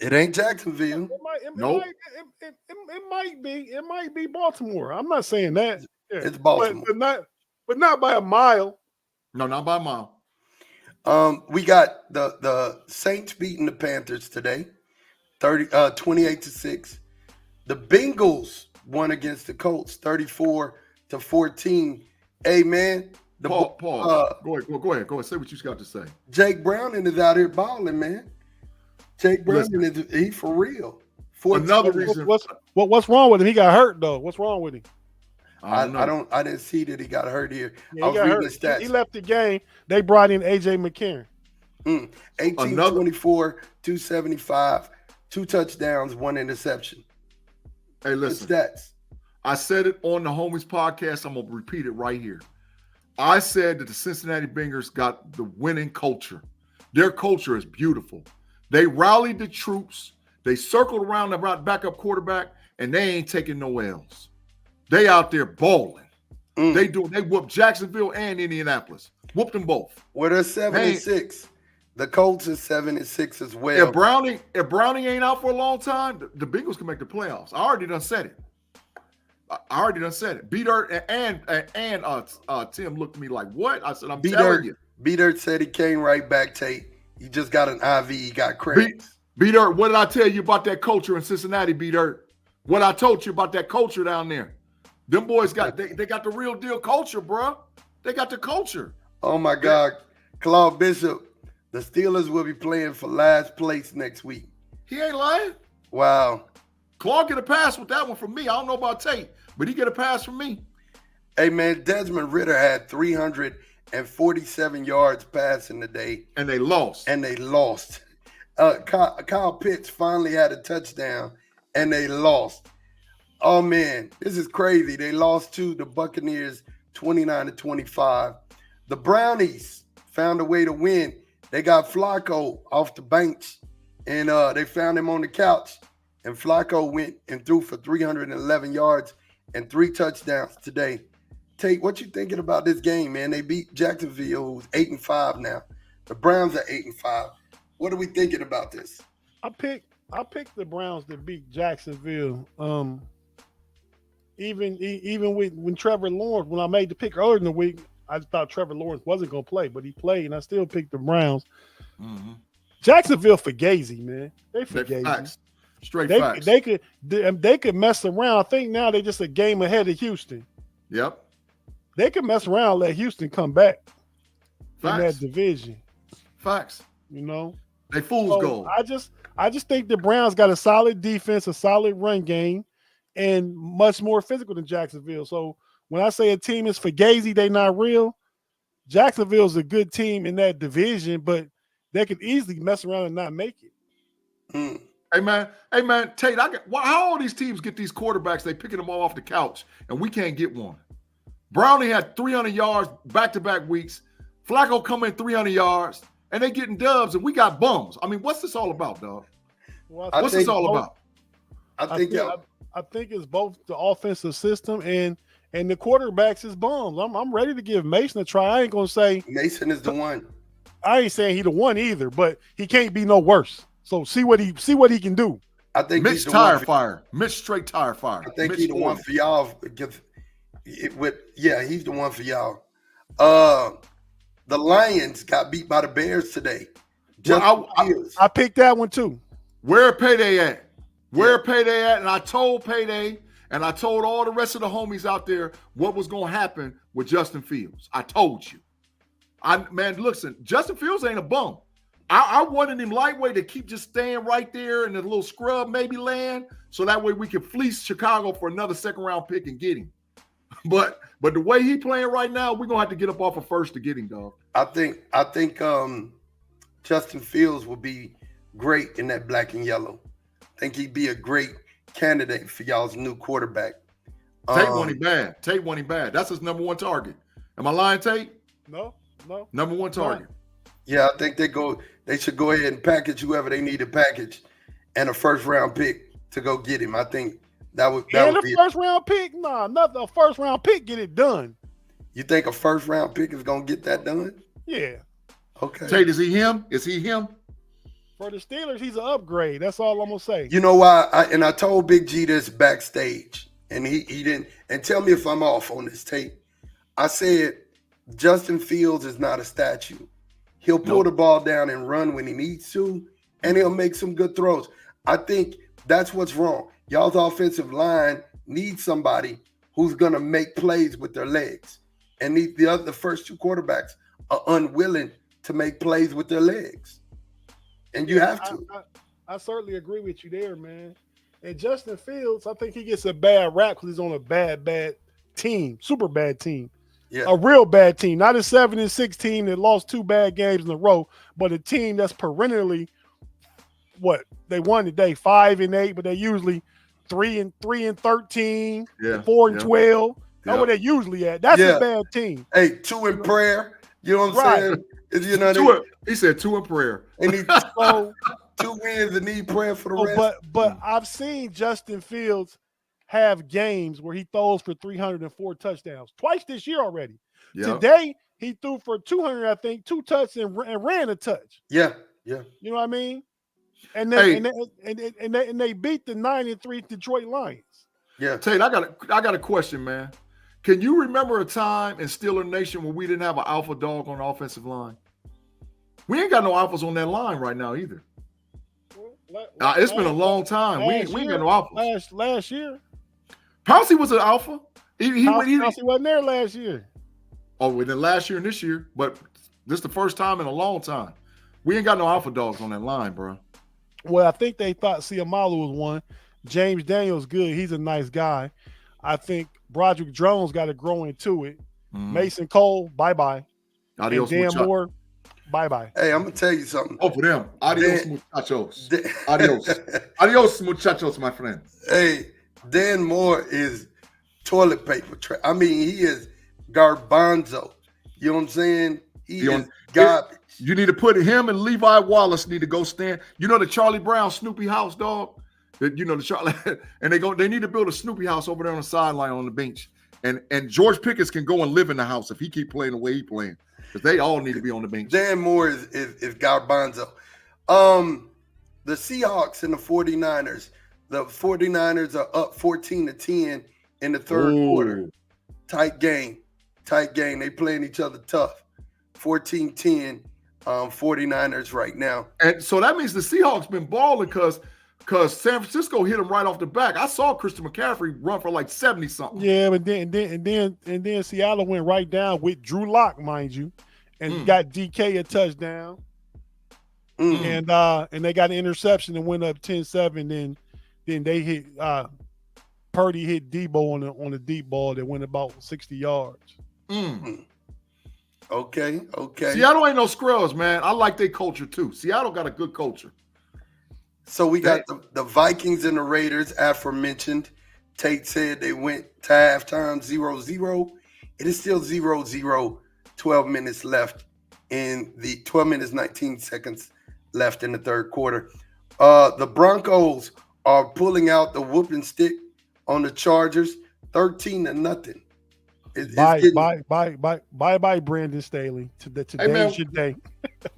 It ain't Jacksonville. It might be Baltimore. I'm not saying that. Yeah. It's Baltimore. But not by a mile. No, not by a mile. We got the Saints beating the Panthers today, 28-6. The Bengals won against the Colts, 34-14. Hey man, Paul. Go ahead. Say what you got to say. Jake Browning is out here balling, man. Jake Browning he for real. Another reason. What's wrong with him? He got hurt though. What's wrong with him? I didn't see that he got hurt here. Yeah, I was reading the stats. He left the game. They brought in AJ McCarron. 18-24, 275, 2 touchdowns, 1 interception. Hey, listen. Stats. I said it on the Homies podcast. I'm gonna repeat it right here. I said that the Cincinnati Bengals got the winning culture. Their culture is beautiful. They rallied the troops. They circled around the backup quarterback, and they ain't taking no L's. They out there balling. They whooped Jacksonville and Indianapolis. Whooped them both. Well, they're 7-6. The Colts is 7-6 as well. If Browning ain't out for a long time, the Bengals can make the playoffs. I already done said it. B-Dirt and Tim looked at me like, what? I said, I'm telling you. B-Dirt said he came right back, Tate. He just got an IV. He got credits. B-Dirt, what did I tell you about that culture in Cincinnati, B-Dirt? What I told you about that culture down there. Them boys got they got the real deal culture, bro. They got the culture. Oh, my God. Claude Bishop, the Steelers will be playing for last place next week. He ain't lying. Wow. Claude get a pass with that one from me. I don't know about Tate, but he get a pass from me. Hey, man, Desmond Ridder had 347 yards passing today. And they lost. Kyle Pitts finally had a touchdown, and they lost. Oh, man, this is crazy. They lost to the Buccaneers 29-25. The Brownies found a way to win. They got Flacco off the bench, and they found him on the couch. And Flacco went and threw for 311 yards and 3 touchdowns today. Tate, what you thinking about this game, man? They beat Jacksonville, who's 8-5 now. The Browns are 8-5. What are we thinking about this? I picked the Browns to beat Jacksonville. Even when Trevor Lawrence, when I made the pick earlier in the week, I thought Trevor Lawrence wasn't going to play, but he played, and I still picked the Browns. Mm-hmm. Jacksonville Fugazi, man. They Fugazi. Facts. Straight facts. They could mess around. I think now they're just a game ahead of Houston. Yep. They could mess around and let Houston come back Facts. in that division. Facts. You know? They fool's gold. I just think the Browns got a solid defense, a solid run game, and much more physical than Jacksonville. So when I say a team is Fugazi, they not real. Jacksonville's a good team in that division, but they could easily mess around and not make it. Hey man, Tate, how all these teams get these quarterbacks? They picking them all off the couch, and we can't get one. Browning had 300 yards back-to-back weeks. Flacco come in 300 yards, and they getting dubs, and we got bums. I mean, what's this all about, dog? What's this all about? I think it's both the offensive system and the quarterbacks is bums. I'm ready to give Mason a try. I ain't gonna say Mason is the one. I ain't saying he the one either, but he can't be no worse. So see what he can do. I think Mitch tire fire. Mitch straight tire fire. I think he's the one for y'all. He's the one for y'all. The Lions got beat by the Bears today. Well, I picked that one too. Where Payday at? Where Payday at? And I told Payday, and I told all the rest of the homies out there what was going to happen with Justin Fields. I told you. Man, listen, Justin Fields ain't a bum. I wanted him lightweight to keep just staying right there in the little scrub maybe land, so that way we could fleece Chicago for another second-round pick and get him. But the way he playing right now, we're gonna have to get up off of first to get him, dog. I think Justin Fields will be great in that black and yellow. I think he'd be a great candidate for y'all's new quarterback. Tate want him bad. Tate want him bad. That's his number one target. Am I lying, Tate? No. Number one target. Yeah, I think they should go ahead and package whoever they need to package and a first-round pick to go get him. I think that would be a first-round pick? Nah, nothing. A first-round pick get it done. You think a first-round pick is going to get that done? Yeah. Okay. Tate, is he him? Is he him? For the Steelers, he's an upgrade. That's all I'm going to say. You know why? I told Big G this backstage, and he didn't. And tell me if I'm off on this, Tate. I said Justin Fields is not a statue. He'll pull the ball down and run when he needs to, and he'll make some good throws. I think that's what's wrong. Y'all's offensive line needs somebody who's going to make plays with their legs. And the first two quarterbacks are unwilling to make plays with their legs. And you have to. I certainly agree with you there, man. And Justin Fields, I think he gets a bad rap because he's on a bad team, super bad team. Yeah. A real bad team, not a 7-6 team that lost 2 bad games in a row, but a team that's perennially they won today 5-8, but they usually 3-13, 4-12. That's where they usually at. That's a bad team. Hey, 2 in prayer. You know what I'm saying? You know, he said 2 in prayer. They need 2 wins and need prayer for the rest. But I've seen Justin Fields have games where he throws for 304 touchdowns twice this year already. Yep. Today he threw for 200, I think, 2 touchdowns and ran a touch. Yeah. You know what I mean? And then and they beat the 9-3 Detroit Lions. Yeah, Tate, I got a question, man. Can you remember a time in Steeler Nation when we didn't have an alpha dog on the offensive line? We ain't got no alphas on that line right now either. It's been a long time. We ain't got no alphas. Last year. Pouncey was an alpha. Pouncey wasn't there last year. Oh, within last year and this year, but this is the first time in a long time. We ain't got no alpha dogs on that line, bro. Well, I think they thought Siamalu was one. James Daniels good. He's a nice guy. I think Broderick Jones got to grow into it. Mm-hmm. Mason Cole, bye-bye. Adios, and Dan Moore, bye-bye. Hey, I'm going to tell you something. Oh, for them. Adios, muchachos. Adios. Adios, muchachos, my friend. Hey, Dan Moore is toilet paper. I mean, he is garbanzo. You know what I'm saying? He is garbage. You need to put him and Levi Wallace need to go stand. You know the Charlie Brown Snoopy house, dog? You know the Charlie, and they need to build a Snoopy house over there on the sideline on the bench. And George Pickens can go and live in the house if he keep playing the way he playing. Because they all need to be on the bench. Dan Moore is garbanzo. The Seahawks and the 49ers. The 49ers are up 14-10 in the third quarter. Tight game. They playing each other tough. 14-10 49ers right now. And so that means the Seahawks been balling because San Francisco hit them right off the back. I saw Christian McCaffrey run for like 70-something. Yeah, but then Seattle went right down with Drew Lock, mind you, and got DK a touchdown. And they got an interception and went up 10-7. Then they hit Purdy hit Debo on the deep ball that went about 60 yards. Okay. Seattle ain't no scrubs, man. I like their culture too. Seattle got a good culture. So we got the Vikings and the Raiders, aforementioned. Tate said they went to halftime 0-0. It is still 0-0, 12 minutes left in the 12 minutes, 19 seconds left in the third quarter. The Broncos are pulling out the whooping stick on the Chargers, 13-0. Bye, Brandon Staley. Today's your day.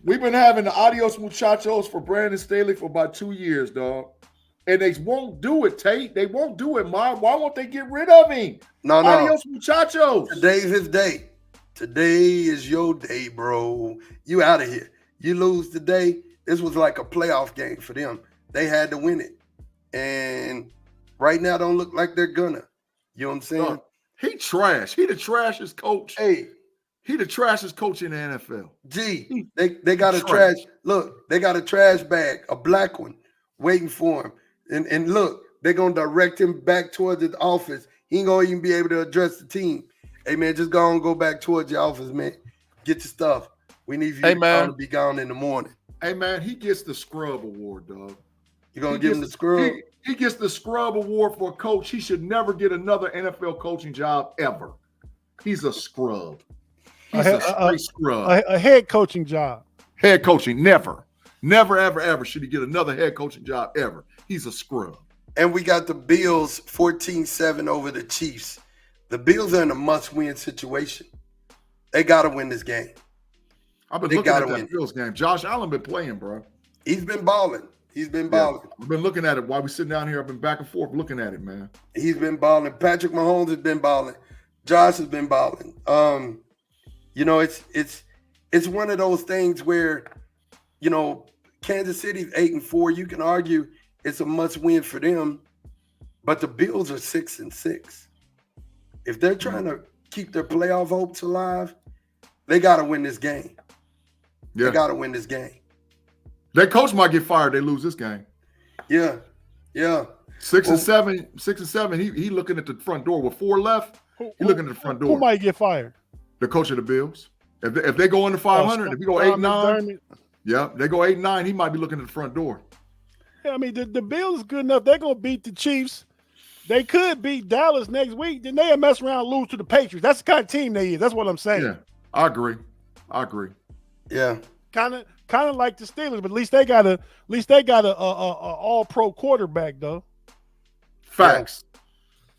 We've been having the adios muchachos for Brandon Staley for about 2 years, dog. And they won't do it, Tate. They won't do it, Mom. Why won't they get rid of him? No. Adios muchachos. Today's his day. Today is your day, bro. You out of here. You lose today. This was like a playoff game for them. They had to win it. And right now don't look like they're gonna. You know what I'm saying? He trash. He the trashest coach. Hey. He the trashest coach in the NFL. Gee, they got a trash. Look, they got a trash bag, a black one, waiting for him. And look, they're gonna direct him back towards his office. He ain't gonna even be able to address the team. Hey man, just go back towards your office, man. Get your stuff. We need you to be gone in the morning. Hey man, he gets the scrub award, dog. You gonna give him the scrub? He gets the scrub award for a coach. He should never get another NFL coaching job ever. He's a scrub. He's a straight scrub. A head coaching job. Head coaching, never. Never, ever, ever should he get another head coaching job ever. He's a scrub. And we got the Bills 14-7 over the Chiefs. The Bills are in a must-win situation. They got to win this game. I've been looking at that Bills game. Josh Allen been playing, bro. He's been balling. I've been looking at it while we sitting down here. I've been back and forth looking at it, man. He's been balling. Patrick Mahomes has been balling. Josh has been balling. You know, it's one of those things where, you know, Kansas City's 8-4. You can argue it's a must-win for them, but the Bills are 6-6. If they're trying to keep their playoff hopes alive, they got to win this game. Yeah. They got to win this game. Their coach might get fired. They lose this game. Yeah. 6-7. He looking at the front door with 4 left. He looking at the front door. Who might get fired? The coach of the Bills. If they go under 500, if we go 8-9, yeah, they go 8-9. He might be looking at the front door. Yeah, I mean the Bills is good enough. They're gonna beat the Chiefs. They could beat Dallas next week. Then they'll mess around and lose to the Patriots. That's the kind of team they is. That's what I'm saying. Yeah, I agree. Yeah. Kind of like the Steelers, but at least they got a all-pro quarterback though. Facts.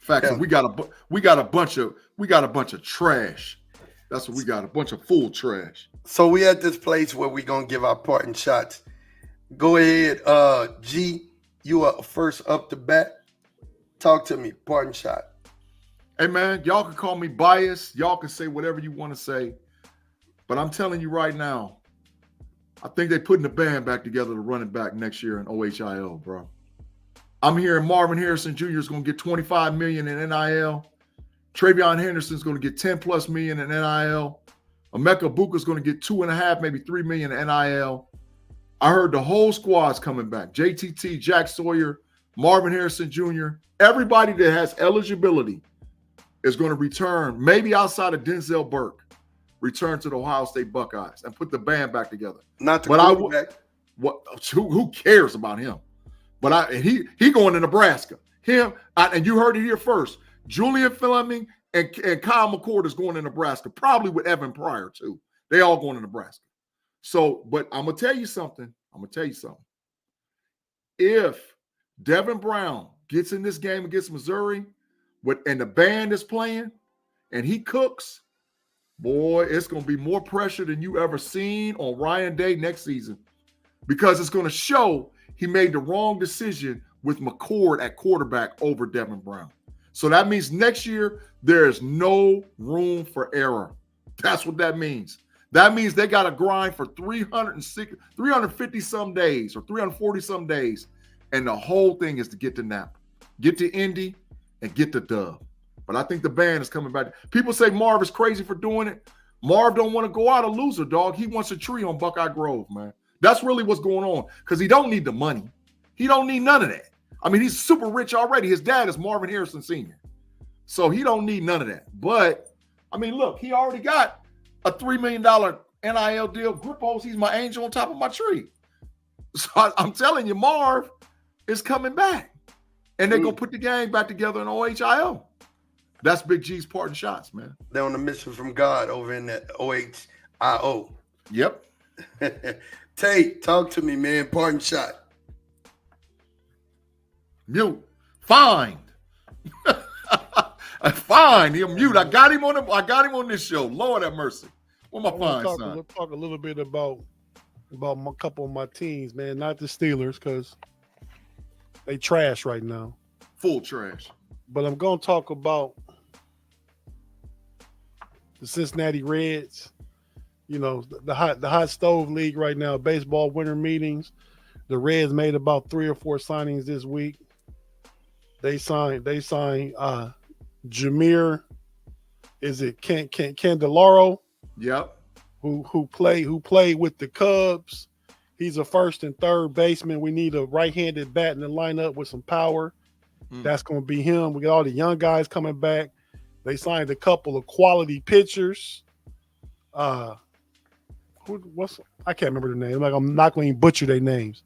Yeah. We got a bunch of trash. That's what we got, a bunch of full trash. So we at this place where we gonna give our parting shots. Go ahead, G. You are first up to bat. Talk to me. Parting shot. Hey man, y'all can call me biased. Y'all can say whatever you want to say, but I'm telling you right now, I think they're putting the band back together to run it back next year in OHIO, bro. I'm hearing Marvin Harrison Jr. is going to get $25 million in NIL. Travion Henderson's going to get $10+ million in NIL. Emeka Buka's going to get $2.5, maybe $3 million in NIL. I heard the whole squad's coming back. JTT, Jack Sawyer, Marvin Harrison Jr. Everybody that has eligibility is going to return, maybe outside of Denzel Burke, return to the Ohio State Buckeyes and put the band back together. Not the quarterback. Who cares about him? But he going to Nebraska. And you heard it here first. Julian Fleming and Kyle McCord is going to Nebraska, probably with Evan Pryor too. They all going to Nebraska. So, but I'm gonna tell you something. If Devin Brown gets in this game against Missouri, and the band is playing, and he cooks, boy, it's gonna be more pressure than you ever seen on Ryan Day next season, because it's gonna show he made the wrong decision with McCord at quarterback over Devin Brown. So that means next year there is no room for error. That's what that means. That means they got to grind for 350 some days or 340 some days. And the whole thing is to get to Napa, get to Indy, and get the dub. But I think the band is coming back. People say Marv is crazy for doing it. Marv don't want to go out a loser, dog. He wants a tree on Buckeye Grove, man. That's really what's going on, because he don't need the money. He don't need none of that. I mean, he's super rich already. His dad is Marvin Harrison Sr. So he don't need none of that. But, I mean, look, he already got a $3 million NIL deal. Grippos, he's my angel on top of my tree. So I'm telling you, Marv is coming back. And they're going to put the gang back together in OHIO. That's Big G's parting shots, man. They're on a mission from God over in that OHIO. Yep. Tate, talk to me, man. Parting shot. Mute. Fine. Fine. He'll mute. I got him on this show. Lord have mercy. What my fine son? We'll talk a little bit about a couple of my teams, man. Not the Steelers, because they trash right now. Full trash. But I'm gonna talk about the Cincinnati Reds. You know, the hot stove league right now, baseball winter meetings. The Reds made about 3 or 4 signings this week. They signed Jameer, is it Candelaro? Yep. Who played with the Cubs. He's a first and third baseman. We need a right-handed bat in the lineup with some power. That's going to be him. We got all the young guys coming back. They signed a couple of quality pitchers. I can't remember their name. Like, I'm not going to butcher their names,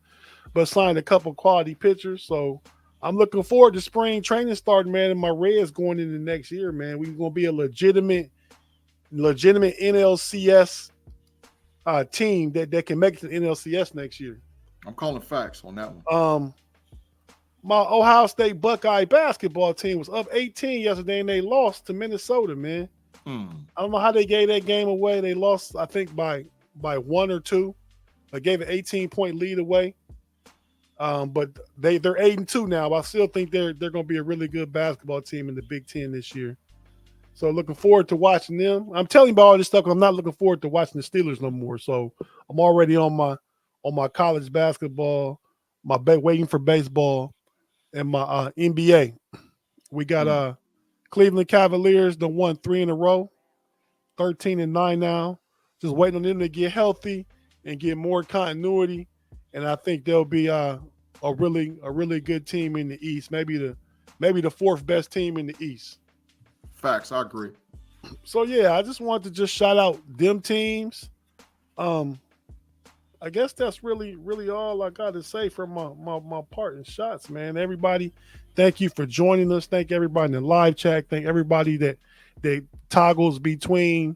but signed a couple of quality pitchers. So I'm looking forward to spring training starting, man. And my Reds going into next year, man. We're going to be a legitimate NLCS team that can make it to the NLCS next year. I'm calling facts on that one. My Ohio State Buckeye basketball team was up 18 yesterday, and they lost to Minnesota, man. I don't know how they gave that game away. They lost, I think, by 1 or 2. They gave an 18-point lead away. But they're 8-2 now. But I still think they're going to be a really good basketball team in the Big Ten this year. So looking forward to watching them. I'm telling you about all this stuff because I'm not looking forward to watching the Steelers no more. So I'm already on my college basketball, waiting for baseball, and my NBA. We got Cleveland Cavaliers that won 3 in a row, 13-9 now. Just waiting on them to get healthy and get more continuity. And I think they'll be a really good team in the East. Maybe the 4th best team in the East. Facts, I agree. So yeah, I just wanted to just shout out them teams. I guess that's really all I got to say for my parting shots, man. Everybody, thank you for joining us. Thank everybody in the live chat. Thank everybody that toggles between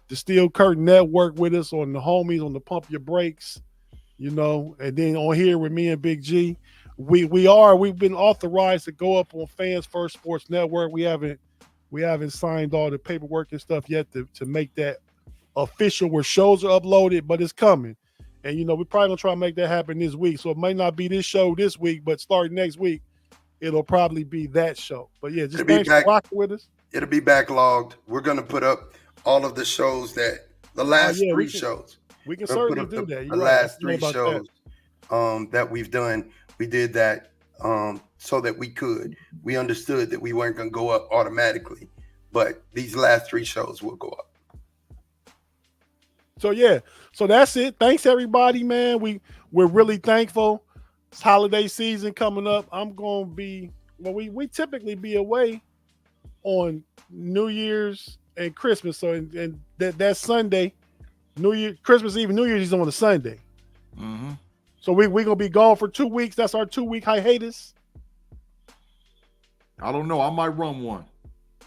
the Steel Curtain Network with us, on the homies, on the Pump Your Brakes, you know, and then on here with me and Big G. We've been authorized to go up on Fans First Sports Network. We haven't signed all the paperwork and stuff yet to make that official where shows are uploaded, but it's coming. And, you know, we're probably going to try to make that happen this week. So it might not be this show this week, but starting next week, it'll probably be that show. But, yeah, just thanks for rocking with us. It'll be backlogged. We're going to put up all of the shows the last 3 shows. We can certainly do that. The last 3 shows that we've done. We did that so that we understood that we weren't going to go up automatically, but these last 3 shows will go up. So yeah, so that's it. Thanks everybody, man. We're really thankful. It's holiday season coming up. I'm gonna be we typically be away on New Year's and Christmas. So and that Sunday, Christmas Eve, New Year's is on a Sunday. Mm-hmm. So we're gonna be gone for 2 weeks. That's our 2-week hiatus. I don't know. I might run one.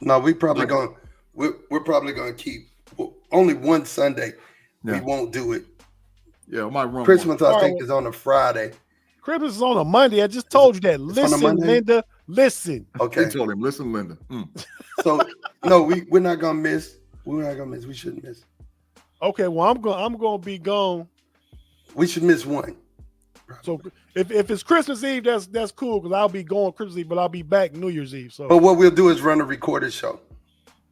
No, we're probably gonna keep only one Sunday. Yeah. We won't do it. Yeah, I might run Christmas, one. I think, is on a Friday. Christmas is on a Monday. I just told you that. Listen, Linda. Listen. Okay. They told him, listen, Linda. So no, we're not gonna miss. We're not gonna miss. We shouldn't miss. Okay, well, I'm gonna be gone. We should miss one. So if it's Christmas Eve, that's cool because I'll be going Christmas Eve, but I'll be back New Year's Eve. So, but what we'll do is run a recorded show.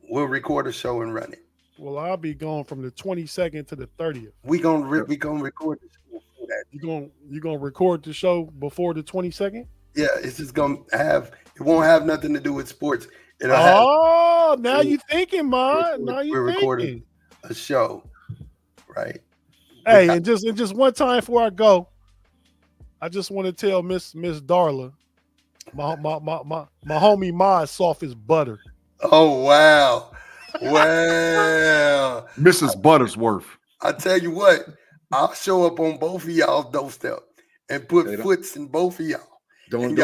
We'll record a show and run it. Well, I'll be going from the 22nd to the 30th. We gonna record the show before that. You gonna record the show before the 22nd? Yeah, it's just gonna have. It won't have nothing to do with sports. Now you thinking, man. Now you we're thinking. Recording a show, right? Hey, and just one time before I go, I just want to tell Miss Darla, my homie Ma is soft as butter. Oh wow. Well, Mrs. Buttersworth. I tell you what, I'll show up on both of y'all's doorstep and put foots in both of y'all. Don't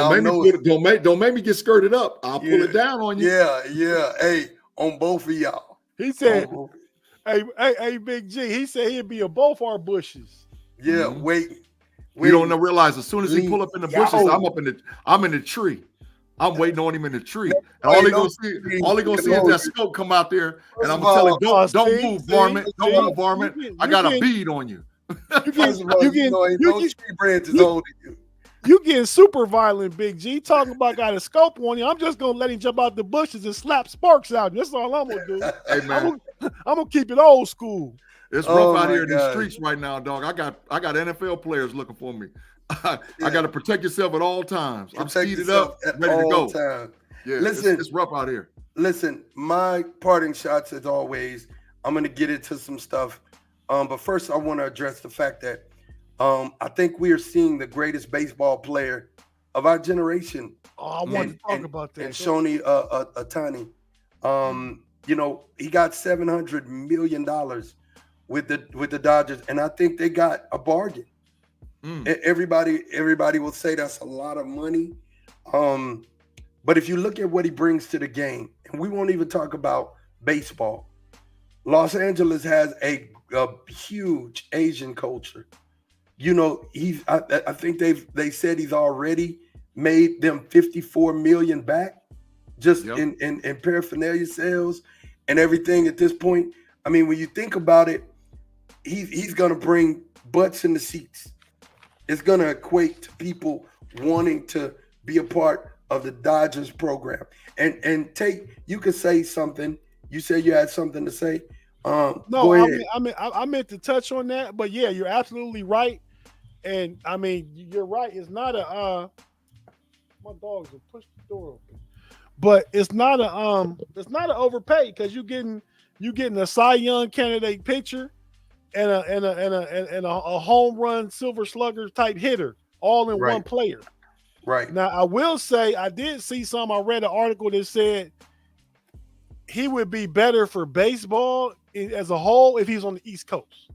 make me get skirted up. I'll pull it down on you. Yeah. Hey, on both of y'all. He said, hey, Big G. He said he'd be in both our bushes. Yeah, wait. You don't realize as soon as he pull up in the bushes, I'm in the tree. I'm waiting on him in the tree. And all he gonna see is that scope come out there. And I'm gonna tell him, don't move, varmint. Don't move, varmint. I got a bead on you. First of all, you know, ain't no tree branches holding you. You getting super violent, Big G. Talking about got a scope on you. I'm just gonna let him jump out the bushes and slap sparks out. That's all I'm gonna do. Hey man, I'm gonna keep it old school. it's rough out my here in these God. streets right now, dog. I got NFL players looking for me. I got to protect yourself at all times. I'm Protect speeded yourself up, at ready to all go. time. Yeah, Listen. it's rough out here. Listen, my parting shots as always, I'm going to get into some stuff. But first, I want to address the fact that I think we are seeing the greatest baseball player of our generation. Oh, I want to talk about that. And Shoni Atani. You know, he got $700 million with the Dodgers, and I think they got a bargain. Everybody will say that's a lot of money. But if you look at what he brings to the game, and we won't even talk about baseball, Los Angeles has a huge Asian culture. You know, I think they said he's already made them $54 million back just in paraphernalia sales and everything at this point. I mean, when you think about it, he's going to bring butts in the seats. It's going to equate to people wanting to be a part of the Dodgers program. And you could say something. You said you had something to say. No, go ahead. I meant to touch on that, but yeah, you're absolutely right. And I mean, you're right. It's not a my dogs will push the door open, but it's not an overpay because you're getting a Cy Young candidate pitcher and a home run Silver Slugger type hitter all in one player. Right. Now, I will say I did see I read an article that said he would be better for baseball as a whole if he's on the East Coast.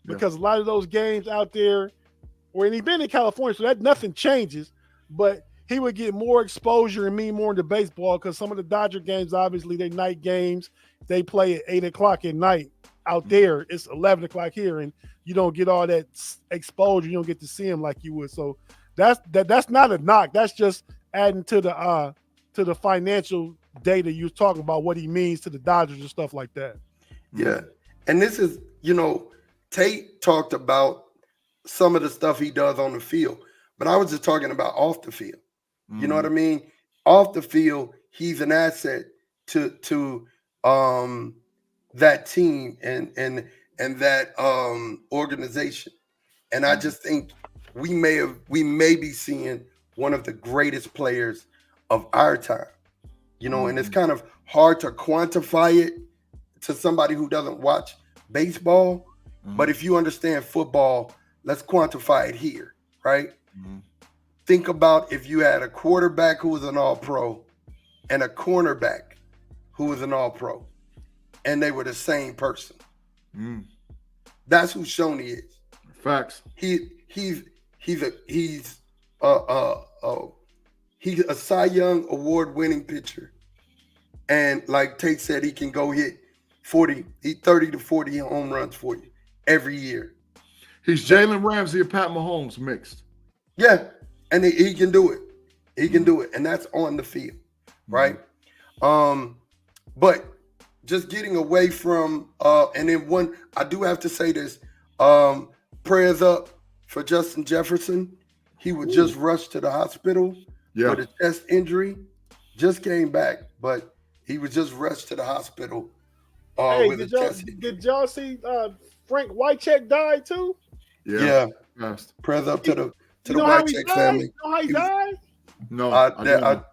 Because a lot of those games out there, and he's been in California, so that nothing changes, but he would get more exposure and mean more into baseball because some of the Dodger games, obviously, they're night games. They play at 8 o'clock at night. Out there, it's 11 o'clock here, and you don't get all that exposure. You don't get to see him like you would. So that's not a knock. That's just adding to the financial data you was talking about, what he means to the Dodgers and stuff like that. Yeah. And this is, Tate talked about some of the stuff he does on the field, but I was just talking about off the field. Mm-hmm. You know what I mean? Off the field, he's an asset to that team and that organization. And I just think we may be seeing one of the greatest players of our time. And it's kind of hard to quantify it to somebody who doesn't watch baseball. But if you understand football, let's quantify it here, right? Think about if you had a quarterback who was an all-pro and a cornerback who was an all-pro, and they were the same person. That's who Shoney is. Facts. He's a Cy Young award-winning pitcher. And like Tate said, he can go hit 30 to 40 home runs for you every year. He's Jalen Ramsey and Pat Mahomes mixed. Yeah, and he can do it. He can do it, and that's on the field, right? But just getting away from and then I do have to say this, prayers up for Justin Jefferson. He was just rushed to the hospital with a chest injury. Just came back, but he was just rushed to the hospital with a chest injury. Did y'all see Frank Wycheck died too? Yeah. Prayers up to the Wycheck family. You know how he died? No,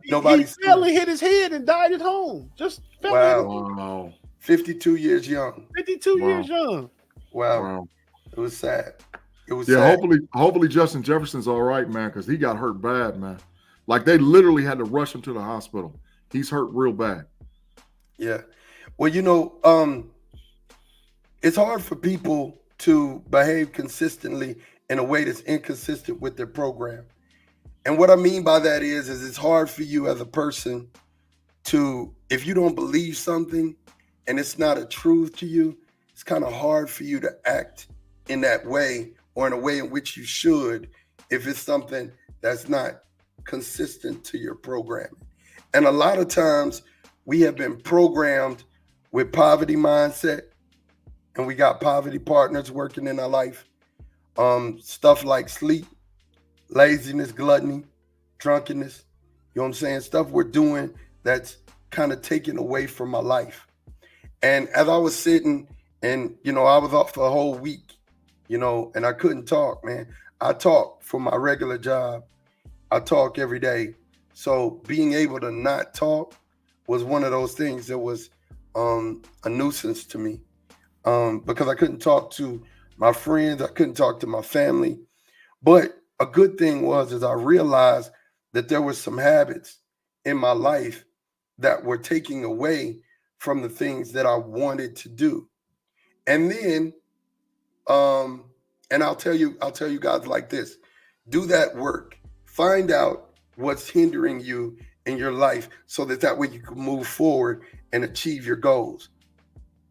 nobody. He fell and hit his head and died at home. Just fell. Wow. 52 years young. 52 years young. Wow. It was sad. It was sad. Hopefully Justin Jefferson's all right, man, because he got hurt bad, man. Like they literally had to rush him to the hospital. He's hurt real bad. Yeah. Well, it's hard for people to behave consistently in a way that's inconsistent with their program. And what I mean by that is it's hard for you as a person to, if you don't believe something and it's not a truth to you, it's kind of hard for you to act in that way or in a way in which you should if it's something that's not consistent to your programming. And a lot of times we have been programmed with poverty mindset, and we got poverty partners working in our life. Stuff like sleep, laziness, gluttony, drunkenness. You know what I'm saying? Stuff we're doing that's kind of taken away from my life. And as I was sitting and, I was off for a whole week, and I couldn't talk, man. I talk for my regular job. I talk every day. So being able to not talk was one of those things that was a nuisance to me because I couldn't talk to my friends. I couldn't talk to my family. But a good thing was I realized that there were some habits in my life that were taking away from the things that I wanted to do. And then, and I'll tell you guys like this, do that work, find out what's hindering you in your life so that way you can move forward and achieve your goals.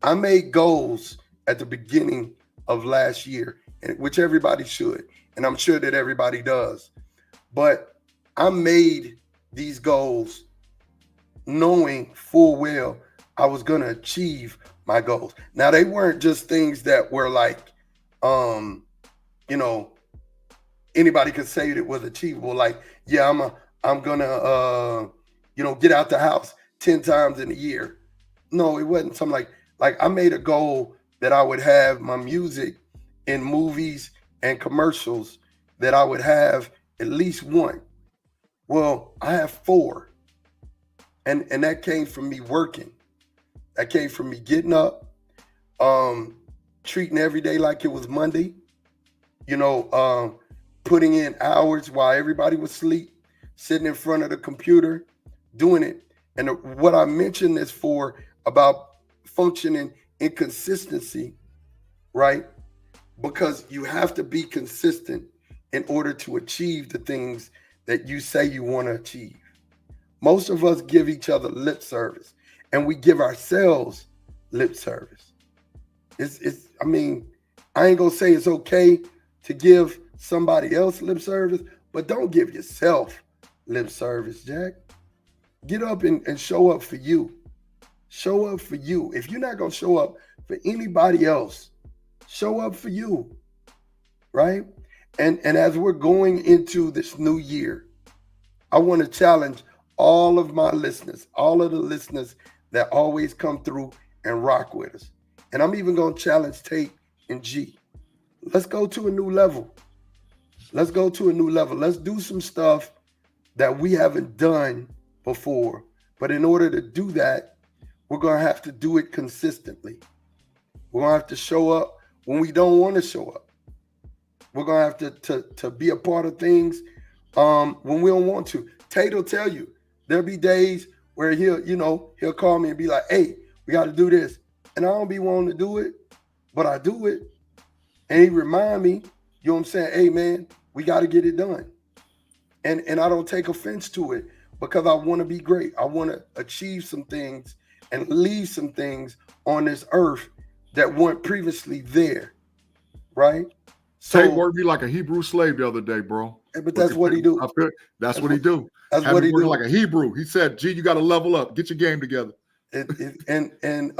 I made goals at the beginning of last year, which everybody should, and I'm sure that everybody does. But I made these goals knowing full well I was going to achieve my goals. Now, they weren't just things that were like, anybody could say that was achievable. Like, yeah, I'm going to, get out the house 10 times in a year. No, it wasn't something like I made a goal that I would have my music in movies and commercials, that I would have at least one. Well, I have 4. And that came from me working. That came from me getting up, treating every day like it was Monday, putting in hours while everybody was asleep, sitting in front of the computer, doing it. And what I mentioned is for about functioning in consistency, right? Because you have to be consistent in order to achieve the things that you say you want to achieve. Most of us give each other lip service, and we give ourselves lip service. I ain't gonna say it's okay to give somebody else lip service, but don't give yourself lip service, Jack. Get up and show up for you. Show up for you. If you're not gonna show up for anybody else, show up for you, right? And as we're going into this new year, I want to challenge all of my listeners, all of the listeners that always come through and rock with us. And I'm even going to challenge Tate and G. Let's go to a new level. Let's go to a new level. Let's do some stuff that we haven't done before. But in order to do that, we're going to have to do it consistently. We're going to have to show up when we don't want to show up. We're going to have to be a part of things when we don't want to. Tate will tell you, there'll be days where he'll call me and be like, hey, we got to do this. And I don't be wanting to do it, but I do it. And he remind me, you know what I'm saying? Hey, man, we got to get it done. And I don't take offense to it because I want to be great. I want to achieve some things and leave some things on this earth that weren't previously there, right? So Tate worked me like a Hebrew slave the other day, bro. But that's what he do. That's what he do. That's what he do. Like a Hebrew. He said, "Gee, you got to level up. Get your game together." And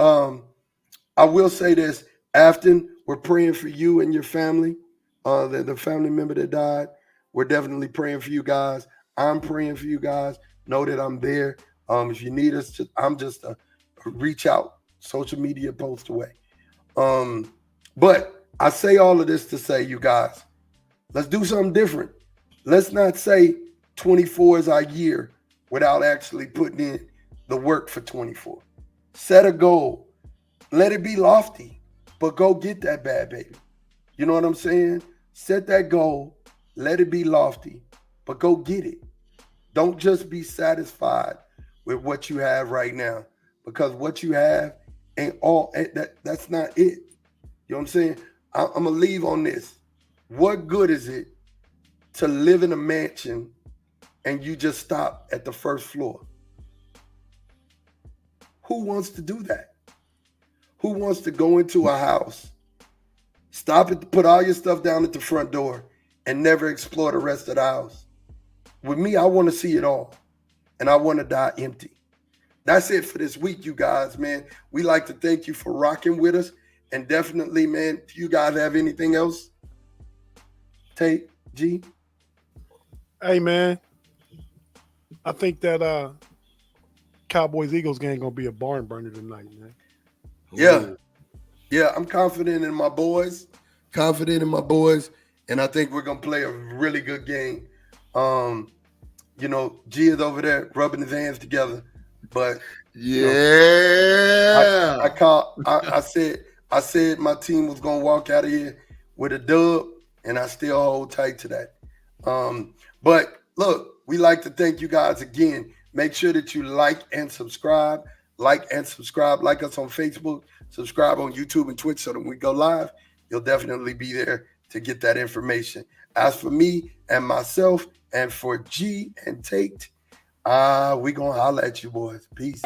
I will say this, Afton, we're praying for you and your family. The family member that died, we're definitely praying for you guys. I'm praying for you guys. Know that I'm there. If you need us, I'm just a reach out, social media post away. But I say all of this to say, you guys, let's do something different. Let's not say 24 is our year without actually putting in the work for 24. Set a goal. Let it be lofty, but go get that bad baby. You know what I'm saying? Set that goal. Let it be lofty, but go get it. Don't just be satisfied with what you have right now, because what you have ain't all that's not it. You know what I'm saying? I'm going to leave on this. What good is it to live in a mansion and you just stop at the first floor? Who wants to do that? Who wants to go into a house, stop it, put all your stuff down at the front door and never explore the rest of the house? With me, I want to see it all, and I want to die empty. That's it for this week, you guys, man. We like to thank you for rocking with us. And definitely, man, if you guys have anything else, Tate, G? Hey, man, I think that Cowboys-Eagles game gonna be a barn burner tonight, man. Yeah. Yeah, I'm confident in my boys. And I think we're gonna play a really good game. You know, G is over there rubbing his hands together. But yeah, I said my team was gonna walk out of here with a dub, and I still hold tight to that. But look, we like to thank you guys again. Make sure that you like and subscribe. Like us on Facebook, subscribe on YouTube and Twitch so that when we go live, you'll definitely be there to get that information. As for me and myself, and for G and Tate, we gonna holler at you boys. Peace.